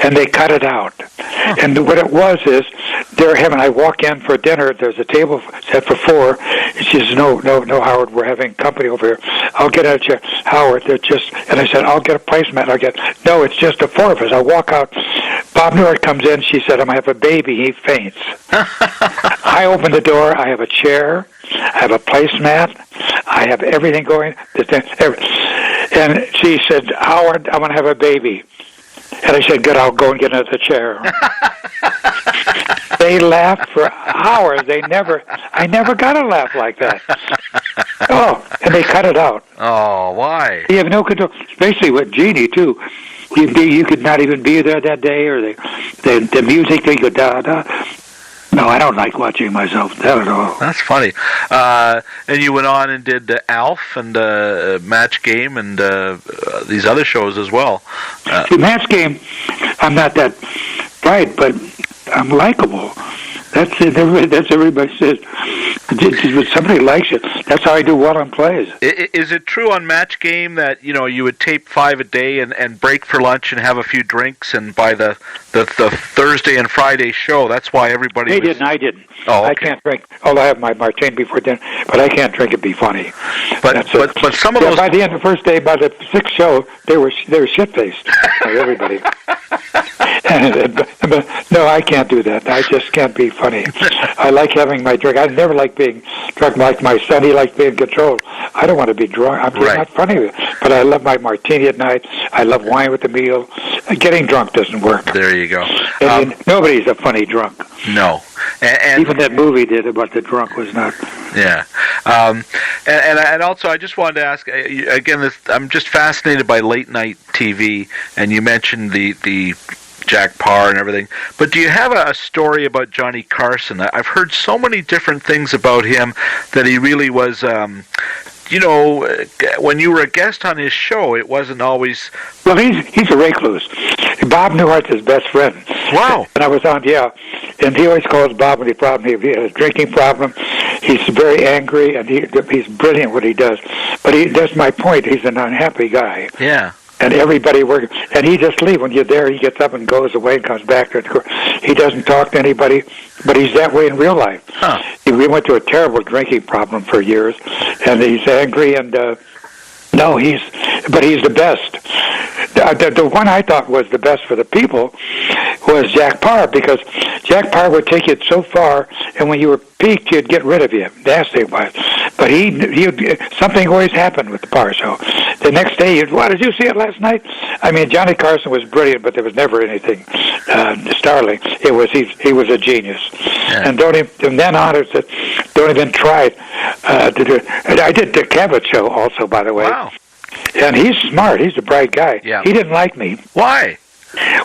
and they cut it out. And what it was is, they're having, I walk in for dinner, there's a table set for 4, and she says, no, Howard, we're having company over here. I'll get a chair. Howard, they're just, and I said, I'll get a placemat. No, it's just the 4 of us. I walk out. Bob Newhart comes in, she said, I'm going to have a baby. He faints. I open the door, I have a chair, I have a placemat, I have everything going. And she said, Howard, I'm going to have a baby. And I said, good, I'll go and get another chair. They laughed for hours. I never got a laugh like that. Oh, and they cut it out. Oh, why? You have no control, especially with Jeannie, too. You could not even be there that day, or the music, they go da-da. No, I don't like watching myself, not at all. That's funny. And you went on and did Alf and Match Game and these other shows as well. See, Match Game, I'm not that bright, but I'm likable. That's it. That's everybody says. When somebody likes it, that's how I do well on plays. Is it true on Match Game that you would tape 5 a day and break for lunch and have a few drinks, and by the Thursday and Friday show, that's why everybody? They didn't. I didn't. Oh, okay. I can't drink. Although I have my martini before dinner, but I can't drink and be funny. But some of those. By the end of the first day, by the 6th show, they were shit faced. Everybody. But no, I can't do that. I just can't be funny. I like having my drink. I never like being drunk like my son. He likes being controlled. I don't want to be drunk. I'm just not funny. But I love my martini at night. I love wine with the meal. Getting drunk doesn't work. There you go. Nobody's a funny drunk. No. And even that movie did about the drunk was not. Yeah. And also, I just wanted to ask, again, I'm just fascinated by late night TV, and you mentioned the Jack Parr and everything. But do you have a story about Johnny Carson? I've heard so many different things about him, that he really was, when you were a guest on his show, it wasn't always... Well, he's a recluse. Bob Newhart's his best friend. Wow. And I was on, and he always calls Bob when he had a drinking problem. He's very angry, and he's brilliant what he does. But that's my point. He's an unhappy guy. Yeah. And everybody working, and he just leaves. When you're there, he gets up and goes away and comes back. He doesn't talk to anybody, but he's that way in real life. Huh. We went through a terrible drinking problem for years, and he's angry, and no, he's the best. The one I thought was the best for the people was Jack Parr, because Jack Parr would take it so far, and when you were peaked, he'd get rid of you. Nasty was. But something always happened with the Parr show. The next day, did you see it last night? I mean, Johnny Carson was brilliant, but there was never anything startling. He was a genius. Yeah. And from then on, don't even try to do it. I did the Cavett show also, by the way. Wow. And he's smart. He's a bright guy. Yeah. He didn't like me. Why?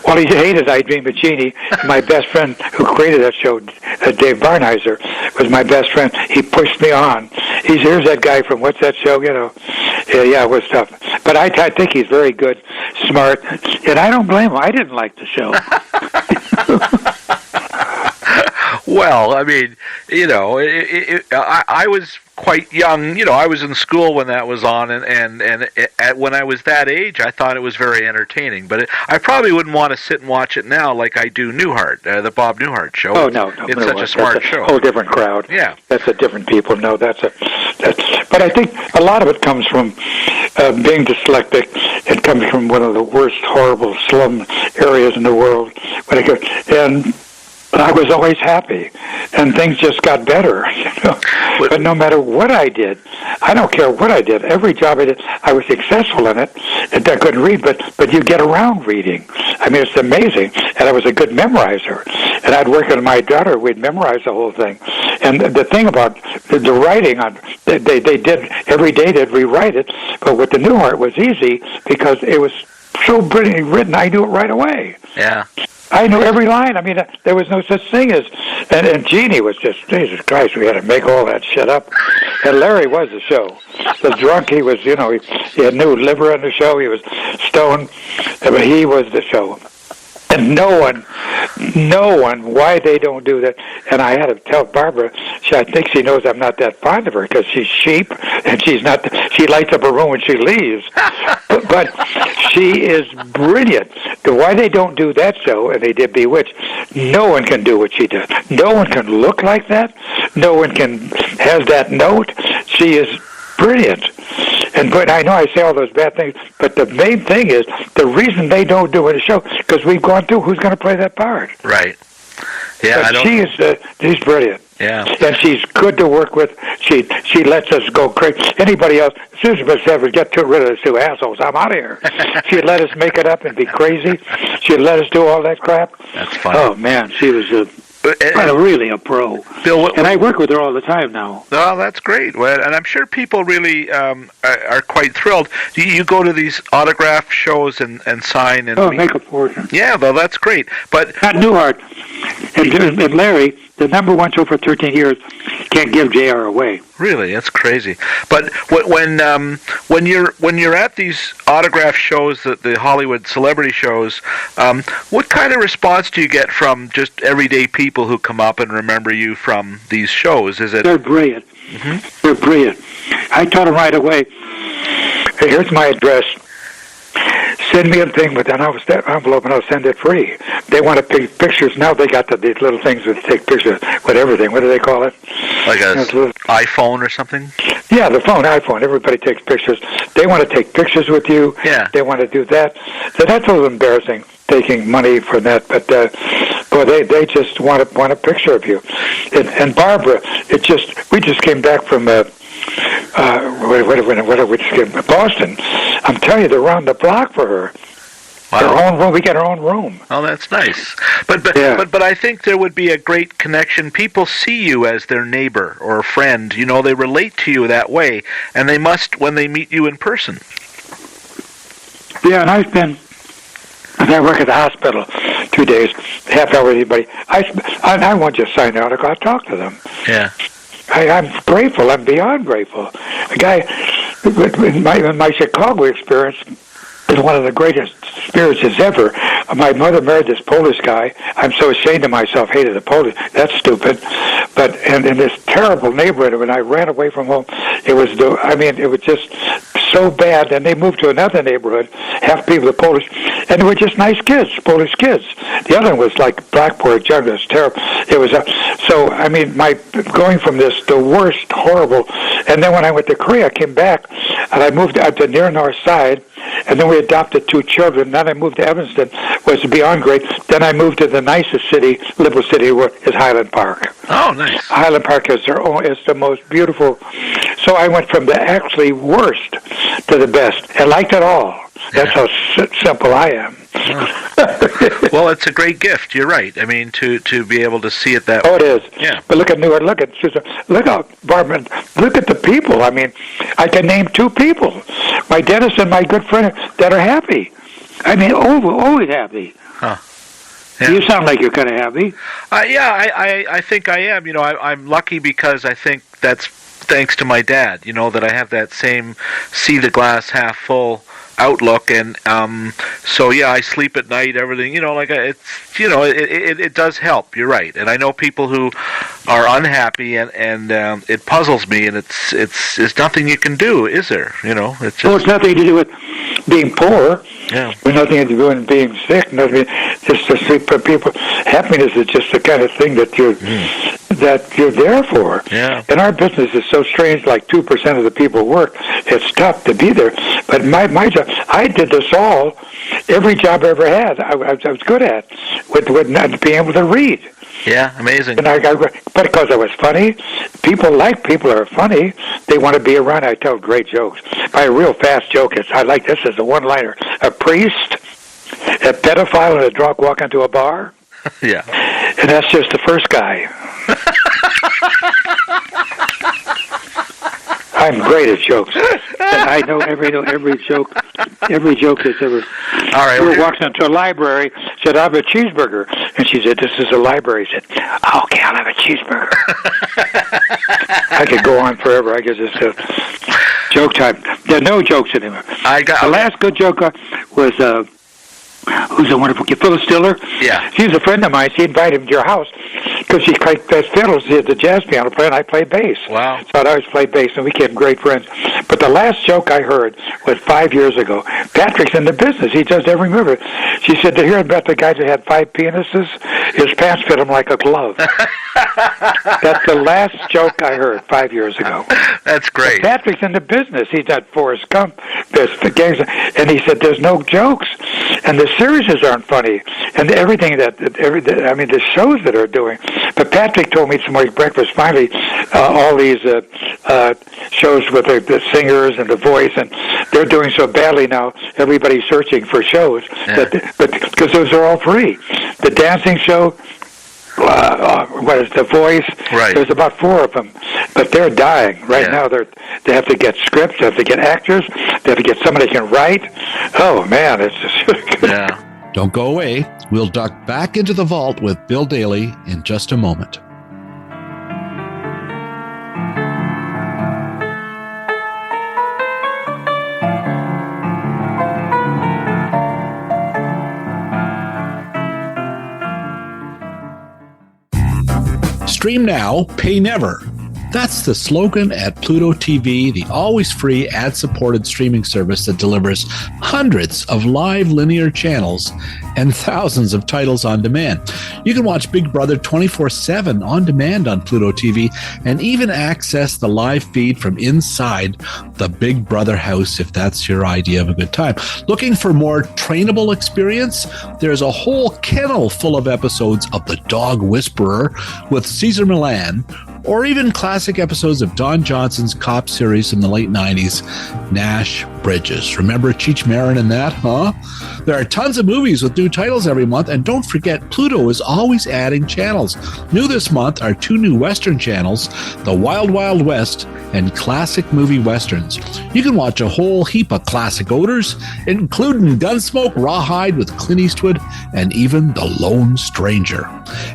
Well, he hated I Dream of Jeannie. My best friend who created that show, Dave Barnheiser, was my best friend. He pushed me on. Here's that guy from what's that show, Yeah, it was tough. But I think he's very good, smart, and I don't blame him. I didn't like the show. Well, I mean, I was quite young. I was in school when that was on, and when I was that age, I thought it was very entertaining. But I probably wouldn't want to sit and watch it now like I do Newhart, the Bob Newhart Show. Oh no, it's such a smart show. Whole different crowd. Yeah, that's a different people. No, that's. But I think a lot of it comes from being dyslexic. It comes from one of the worst, horrible slum areas in the world. And I was always happy, and things just got better. But no matter what I did, I don't care what I did. Every job I did, I was successful in it. And I couldn't read, but you get around reading. I mean, it's amazing. And I was a good memorizer. And I'd work with my daughter. We'd memorize the whole thing. And the thing about the writing, they did every day. They'd rewrite it. But with the Newhart, it was easy because it was so brilliantly written. I knew it right away. Yeah. I knew every line. I mean, there was no such thing as... And Jeannie was just, Jesus Christ, we had to make all that shit up. And Larry was the show. The drunk, he was, he had new liver on the show. He was stoned. But he was the show. And no one, why they don't do that. And I had to tell Barbara, I think she knows I'm not that fond of her because she's cheap and she lights up her room when she leaves. but she is brilliant. Why they don't do that show, and they did Bewitched, no one can do what she does. No one can look like that. No one has that note. She is brilliant. But I know I say all those bad things, but the main thing is the reason they don't do it in the show because we've gone through who's going to play that part. Right. Yeah, she's brilliant. Yeah. And she's good to work with. She lets us go crazy. Anybody else, Susan Pleschette would get rid of those two assholes. I'm out of here. She'd let us make it up and be crazy. She'd let us do all that crap. That's funny. Oh man, she was really a pro. Bill, and I work with her all the time now. Oh, that's great. Well, and I'm sure people really are quite thrilled. Do you go to these autograph shows and sign? And make a fortune. Yeah, well, that's great. But not Newhart and Larry, the number one show for 13 years, can't give JR away. Really, that's crazy. But when you're at these autograph shows, the Hollywood celebrity shows, what kind of response do you get from just everyday people who come up and remember you from these shows? Is it? They're brilliant. Mm-hmm. They're brilliant. I told them right away, hey, here's my address. Send me a thing with an envelope and I'll send it free. They want to take pictures. Now they got these little things that take pictures with everything. What do they call it? Like an iPhone or something? Yeah, the iPhone. Everybody takes pictures. They want to take pictures with you. Yeah. They want to do that. So that's a little embarrassing, taking money for that. But they just want a picture of you. And Barbara, we just came back from Boston. I'm telling you, they're around the block for her. Wow. Her own room. We get our own room. Oh, that's nice. But I think there would be a great connection. People see you as their neighbor or a friend. They relate to you that way, and they must when they meet you in person. Yeah, and I work at the hospital 2 days, half hour with anybody. I won't just sign the autograph. I'll talk to them. Yeah. I'm grateful. I'm beyond grateful. A guy in my Chicago experience, is one of the greatest experiences ever. My mother married this Polish guy. I'm so ashamed of myself, hated the Polish. That's stupid. But in this terrible neighborhood, when I ran away from home, it was just so bad. And they moved to another neighborhood, half people are Polish, and they were just nice kids, Polish kids. The other one was like Blackboard Jug. It was terrible. It was my going from this, the worst, horrible. And then when I went to Korea, I came back, and I moved out to near North Side. And then we adopted 2 children. Then I moved to Evanston, was beyond great. Then I moved to the nicest city, liberal city, is Highland Park. Oh, nice. Highland Park is the most beautiful. So I went from the actually worst to the best. I liked it all. That's how simple I am. Well, it's a great gift. You're right. I mean, to be able to see it that way. Oh, it is. Yeah. But look at Newark. Look at Suzanne. Look out, Barbara. Look at the people. I mean, I can name 2 people. My dentist and my good friend that are happy. I mean, always happy. Huh. Yeah. You sound like you're kind of happy. I think I am. You know, I'm lucky because I think that's thanks to my dad. You know, that I have that same see the glass half full outlook, and so yeah, I sleep at night. Everything, you know, like it does help. You're right, and I know people who are unhappy, and it puzzles me, and it's nothing you can do, is there? You know, it's nothing to do with being poor. Yeah, with nothing to do with being sick. Nothing, just to sleep for people. Happiness is just the kind of thing that you're there for. Yeah. And our business is so strange. Like 2% of the people work. It's tough to be there. But my job, I did this all. Every job I ever had, I was good at with not being able to read. Yeah, amazing. And but because I was funny, people are funny. They want to be around. I tell great jokes. My real fast joke is, I like this as a one-liner. A priest, a pedophile, and a drunk walk into a bar. Yeah. And that's just the first guy. I'm great at jokes. And I know every joke that's ever. All right. We walked into a library, said, "I'll have a cheeseburger," and she said, "This is a library." I said, "Okay, I'll have a cheeseburger." I could go on forever. I guess it's joke time. There are no jokes anymore. The last good joke was who's a wonderful kid, Phyllis Diller. Yeah. She's a friend of mine. She invited him to your house because she plays fiddles. She had the jazz piano player, and I play bass. Wow. So I'd always play bass, and we became great friends. But the last joke I heard was 5 years ago. Patrick's in the business. He does every movie. She said, to hear about the guy that had 5 penises, his pants fit him like a glove. That's the last joke I heard 5 years ago. That's great. But Patrick's in the business. He's at Forrest Gump, the gangs, and he said, there's no jokes. And the series aren't funny, and everything the shows that are doing. But Patrick told me some more breakfast. Finally, all these shows with the singers and the voice, and they're doing so badly now. Everybody's searching for shows, but because those are all free. The dancing show. What is the voice? Right. There's about 4 of them, but they're dying right now. They have to get scripts, they have to get actors, they have to get somebody who can write. Oh man, it's just yeah. Don't go away. We'll duck back into the vault with Bill Daly in just a moment. Stream now, pay never. That's the slogan at Pluto TV, the always free ad-supported streaming service that delivers hundreds of live linear channels and thousands of titles on demand. You can watch Big Brother 24/7 on demand on Pluto TV and even access the live feed from inside the Big Brother house if that's your idea of a good time. Looking for more trainable experience? There's a whole kennel full of episodes of The Dog Whisperer with Cesar Millan, or even classic episodes of Don Johnson's cop series from the late 90s, Nash Bridges. Remember Cheech Marin in that, huh? There are tons of movies with new titles every month, and don't forget, Pluto is always adding channels. New this month are 2 new Western channels, The Wild Wild West and Classic Movie Westerns. You can watch a whole heap of classic odors, including Gunsmoke, Rawhide with Clint Eastwood, and even The Lone Stranger.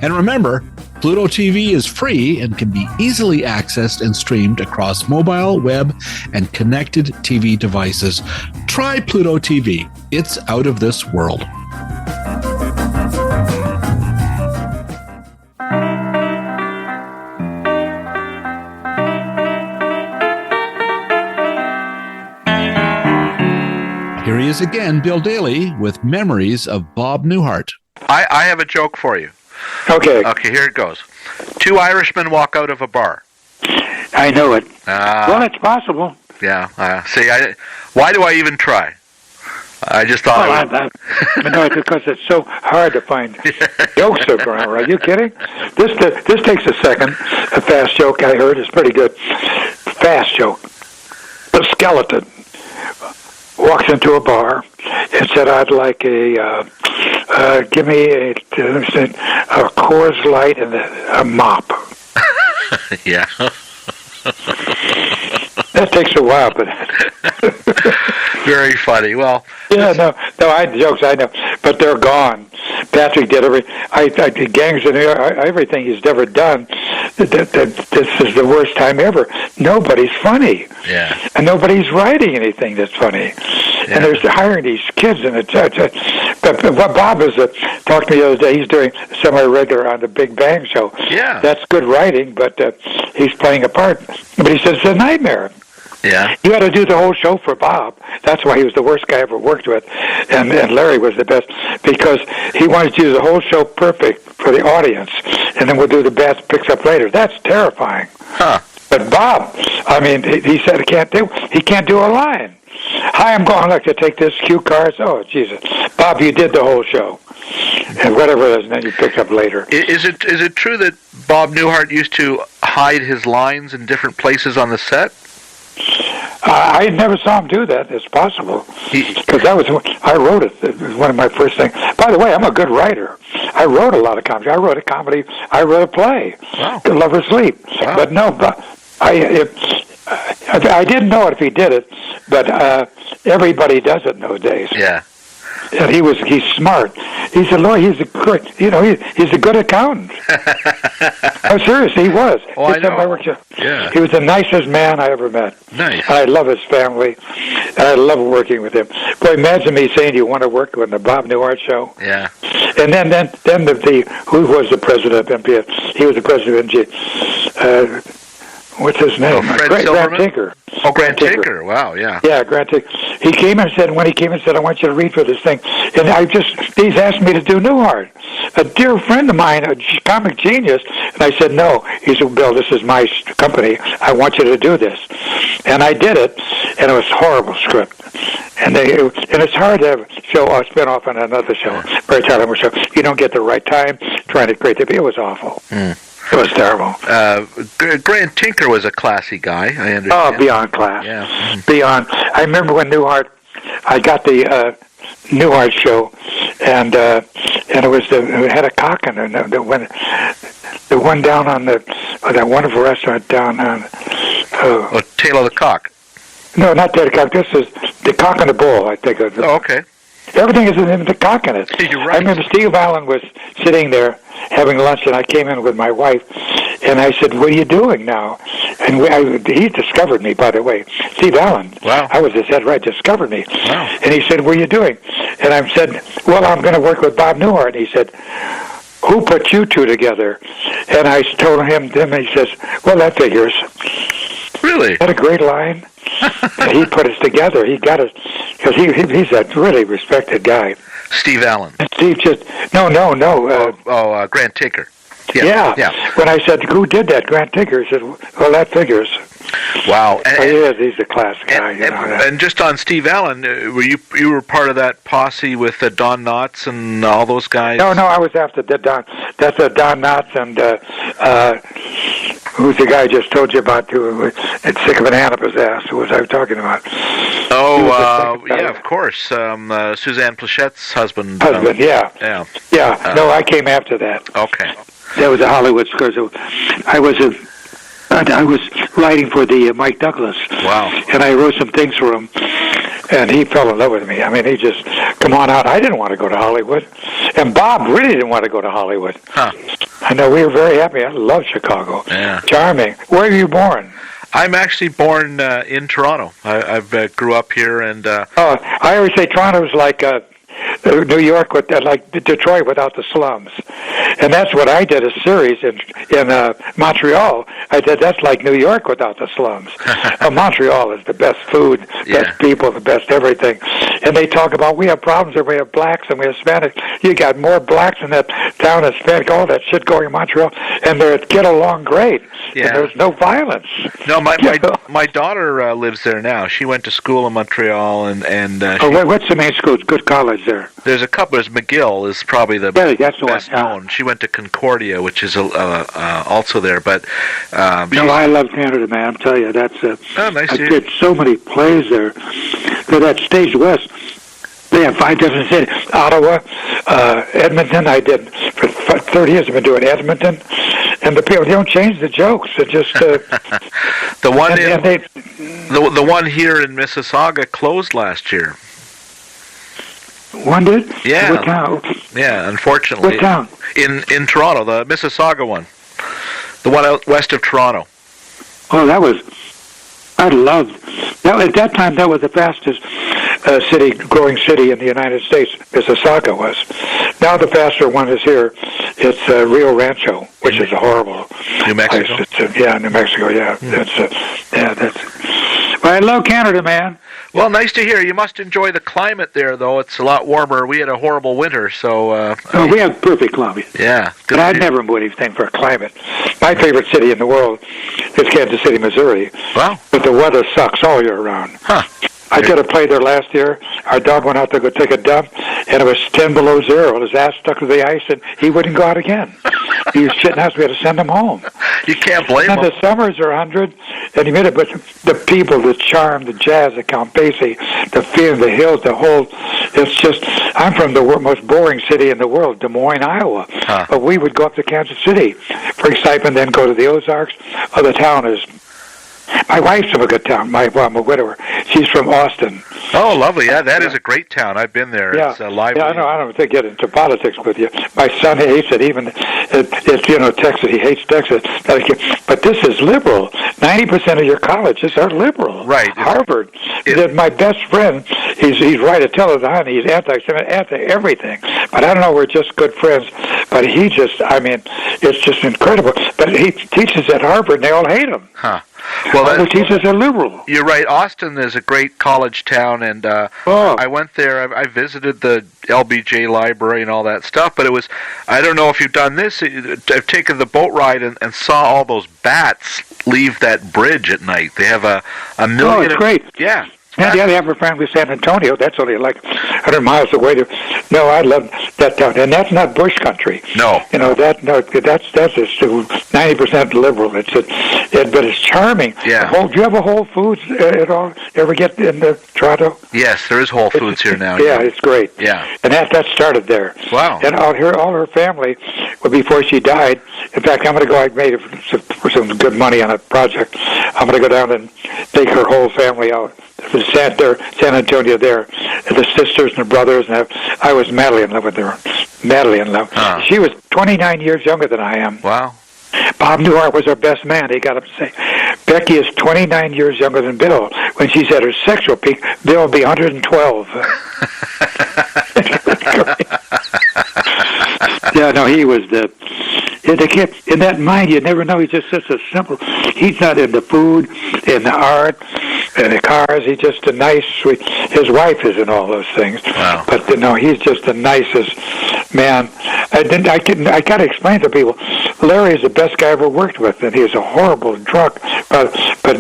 And remember, Pluto TV is free and can be easily accessed and streamed across mobile, web, and connected TV devices. Try Pluto TV. It's out of this world. Here he is again, Bill Daly, with memories of Bob Newhart. I have a joke for you. Okay. Okay, here it goes. Two Irishmen walk out of a bar. I know it. Well, it's possible. Yeah. See, why do I even try? I just thought I know it because it's so hard to find jokes around. Are you kidding? This takes a second. A fast joke I heard is pretty good. Fast joke. The skeleton walks into a bar and said, "I'd like give me a Coors Light and a mop." Yeah. That takes a while, but very funny. Well, yeah, jokes I know, but they're gone. Patrick did the gangs and everything he's ever done. This is the worst time ever. Nobody's funny. Yeah. And nobody's writing anything that's funny. Yeah. And they're hiring these kids in the church. But what Bob talked to me the other day, he's doing semi-regular on the Big Bang Show. Yeah. That's good writing, but he's playing a part. But he says it's a nightmare. Yeah. You had to do the whole show for Bob. That's why he was the worst guy I ever worked with. And Larry was the best because he wanted to do the whole show perfect for the audience. And then we'll do the best picks up later. That's terrifying. Huh. But Bob, I mean, he said he can't do a line. Hi, I'm going to take this cue cards. Oh, Jesus. Bob, you did the whole show. And whatever it is, and then you pick up later. Is it true that Bob Newhart used to hide his lines in different places on the set? I never saw him do that. It's possible. Because I wrote it. It was one of my first things. By the way, I'm a good writer. I wrote a lot of comedy. I wrote a comedy. I wrote a play. Wow. Love or Sleep. Wow. But no, I didn't know it if he did it, but everybody does it nowadays. Yeah. And he's smart. He's a lawyer. He's a great, he's a good accountant. Oh, seriously, he was. Oh, I know. Yeah. He was the nicest man I ever met. Nice. And I love his family. And I love working with him. Boy, imagine me saying, "Do you want to work on the Bob Newhart Show?" Yeah. And then who was the president of MPS? He was the president of MG. What's his name? Grant Tinker. Oh, Grant Tinker. Wow, yeah. Yeah, Grant Tinker. He came and said, "I want you to read for this thing." And he's asked me to do Newhart. A dear friend of mine, a comic genius. And I said, "No." He said, "Bill, this is my company. I want you to do this." And I did it, and it was a horrible script. And it's hard to have a spin-off on another show. Very terrible show. You don't get the right time trying to create it. It was awful. Mm. It was terrible. Grant Tinker was a classy guy, I understand. Oh, beyond class. Yeah. Beyond. I remember when I got the Newhart Show, and it had a cock in it. The one down on that wonderful restaurant down on... Tail of the Cock. No, not Tail of the Cock. This is the Cock in the Bull, I think. Oh, okay. Everything is in the cock in it. You're right. I remember Steve Allen was sitting there having lunch, and I came in with my wife, and I said, "What are you doing now?" And he discovered me, by the way. Steve Allen. Wow. I was his head right, discovered me. Wow. And he said, "What are you doing?" And I said, "Well, I'm going to work with Bob Newhart." And he said, "Who put you two together?" And I told him, and he says, "Well, that figures." Really? Had a great line. And he put us together. He got us because he's a really respected guy. Steve Allen. And Steve just no. Grant Tinker. Yeah. When I said, "Who did that?" Grant Tinker said, "Well, that figures." Wow. He's a class guy. And just on Steve Allen, you were part of that posse with Don Knotts and all those guys? No, I was after Don. That's Don Knotts and who's the guy I just told you about? Who it's sick of an ant up his ass. Who was I talking about? Oh, yeah, of course. Suzanne Plechette's husband. Yeah. No, I came after that. Okay. That was a Hollywood score. So I was writing for the Mike Douglas. Wow. And I wrote some things for him, and he fell in love with me. I mean, he just, come on out. I didn't want to go to Hollywood. And Bob really didn't want to go to Hollywood. Huh. I know, we were very happy. I love Chicago. Yeah. Charming. Where were you born? I'm actually born in Toronto. I've grew up here, and I always say Toronto's like New York, like Detroit without the slums. And that's what I did, a series in Montreal. I did, that's like New York without the slums. Montreal is the best food, best people, the best everything. And they talk about, we have problems, and we have blacks, and we have Hispanic. You got more blacks in that town as Hispanic, all that shit going in Montreal, and they get along great. Yeah. And there's no violence. No, my daughter lives there now. She went to school in Montreal, and what's the main school? It's good college there. There's a couple. There's McGill is probably the that's the best known. She went to Concordia, which is also there. But I love Canada, man. I'm telling you, that's nice. I did so many plays there. So that Stage West, they have 5 different cities. Ottawa, Edmonton. I did for 30 years. I've been doing Edmonton, and the people, they don't change the jokes. They just the one here in Mississauga closed last year. One did? Yeah. What town? Yeah, unfortunately. What town? In Toronto, the Mississauga one. The one out west of Toronto. Oh, I loved that. At that time, that was the fastest growing city in the United States. Mississauga was. Now the faster one is here. It's Rio Rancho, which is a horrible New Mexico. Place. New Mexico. Yeah, that's. Well, I love Canada, man. Well, nice to hear. You must enjoy the climate there, though. It's a lot warmer. We had a horrible winter, so... we have perfect climate. Yeah. But I'd never would anything for a climate. My favorite city in the world is Kansas City, Missouri. Wow. But the weather sucks all year round. Huh. I did a play there last year. Our dog went out to go take a dump, and it was 10 below zero. His ass stuck to the ice, and he wouldn't go out again. He was shitting out. We had to send him home. You can't blame him. And the summers are 100, and you made it, but the people, the charm, the jazz, the Count Basie, the feeling, the hills, the whole, it's just, I'm from the most boring city in the world, Des Moines, Iowa. Huh. But we would go up to Kansas City for excitement, then go to the Ozarks. Oh, the town is... My wife's from a good town. I'm a widower. She's from Austin. Oh, lovely. Yeah, that is a great town. I've been there. Yeah. It's lively. Yeah, I know. I don't think get into politics with you. My son hates it. Even it's Texas. He hates Texas. But this is liberal. 90% of your colleges are liberal. Right. Harvard. My best friend, he's right at Television. He's anti everything. But I don't know. We're just good friends. But it's just incredible. But he teaches at Harvard, and they all hate him. Huh. Well, the teachers are liberal. You're right. Austin is a great college town, and I went there. I visited the LBJ library and all that stuff, but I don't know if you've done this. I've taken the boat ride and saw all those bats leave that bridge at night. They have a million... Oh, it's great. Yeah. Yeah, they have a family San Antonio. That's only like 100 miles away. No, I love that town, and that's not bush country. No, that's just 90% liberal. But it's charming. Yeah. Do you have a Whole Foods at all? Ever get into Toronto? Yes, there is Whole Foods here now. Yeah, it's great. Yeah, and that started there. Wow. And all her family, before she died. In fact, I'm going to go. I made some good money on a project. I'm going to go down and take her whole family out. San Antonio there, the sisters and the brothers, and I was madly in love with her. Madly in love. She was 29 years younger than I am. Wow. Bob Newhart was her best man. He got up to say, Becky is 29 years younger than Bill. When she's at her sexual peak, Bill will be 112. Yeah, no, he was the kid. In that mind, you never know. He's just such a simple. He's not into food, in the art, and the cars. He's just a nice, sweet. His wife is in all those things. Wow. But no, he's just the nicest man. I got to explain to people. Larry is the best guy I ever worked with, and he was a horrible drunk. But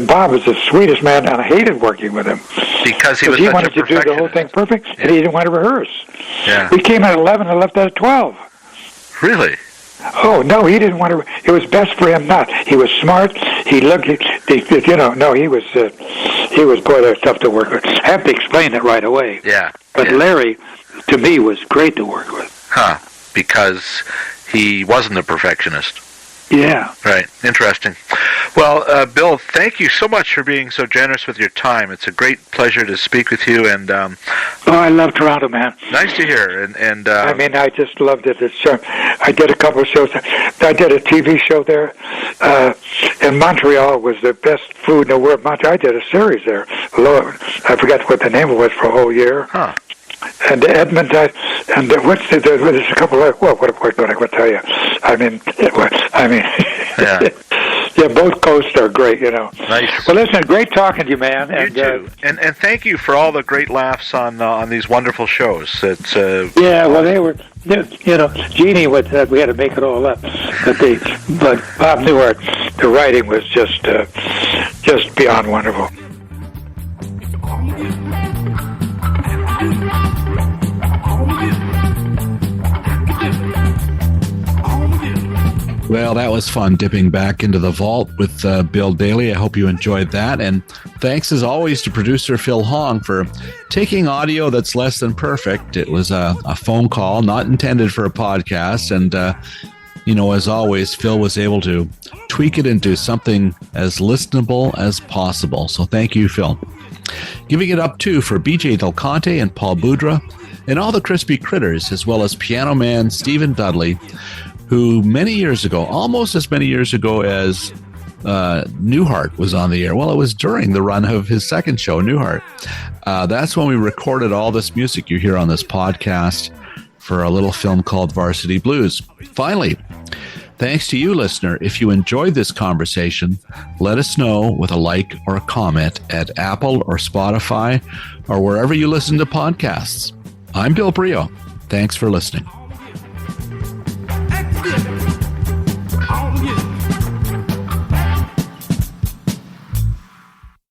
Bob is the sweetest man, and I hated working with him because he wanted to do the whole thing perfect, and he didn't want to rehearse. Yeah. We came at 11 and left at 12. Really? Oh no, he didn't want to. It was best for him not. He was smart. He looked. No, he was. Boy, they're tough to work with. I have to explain it right away. Yeah. But Larry, to me, was great to work with. Huh? Because he wasn't a perfectionist. Yeah. Right. Interesting. Well, Bill, thank you so much for being so generous with your time. It's a great pleasure to speak with you. And I love Toronto, man. Nice to hear. And I mean, I just loved it. I did a couple of shows. I did a TV show there. In Montreal was the best food in the world. I did a series there. Lord, I forgot what the name was for a whole year. Huh. And Edmonton, and there's a couple of, what am I going to tell you? Yeah. Yeah, both coasts are great, you know. Nice. Well, listen, great talking to you, man. You too. And thank you for all the great laughs on these wonderful shows. It's yeah, well, they were, you know, Jeannie said we had to make it all up, but Bob Newhart, the writing was just beyond wonderful. Well, that was fun dipping back into the vault with Bill Daly. I hope you enjoyed that. And thanks as always to producer Phil Hong for taking audio that's less than perfect. It was a phone call, not intended for a podcast. And, as always, Phil was able to tweak it into something as listenable as possible. So thank you, Phil. Giving it up, too, for BJ Del Conte and Paul Boudra and all the crispy critters, as well as piano man Stephen Dudley, who many years ago, almost as many years ago as Newhart was on the air. Well, it was during the run of his second show, Newhart. That's when we recorded all this music you hear on this podcast for a little film called Varsity Blues. Finally, thanks to you, listener. If you enjoyed this conversation, let us know with a like or a comment at Apple or Spotify or wherever you listen to podcasts. I'm Bill Brio. Thanks for listening.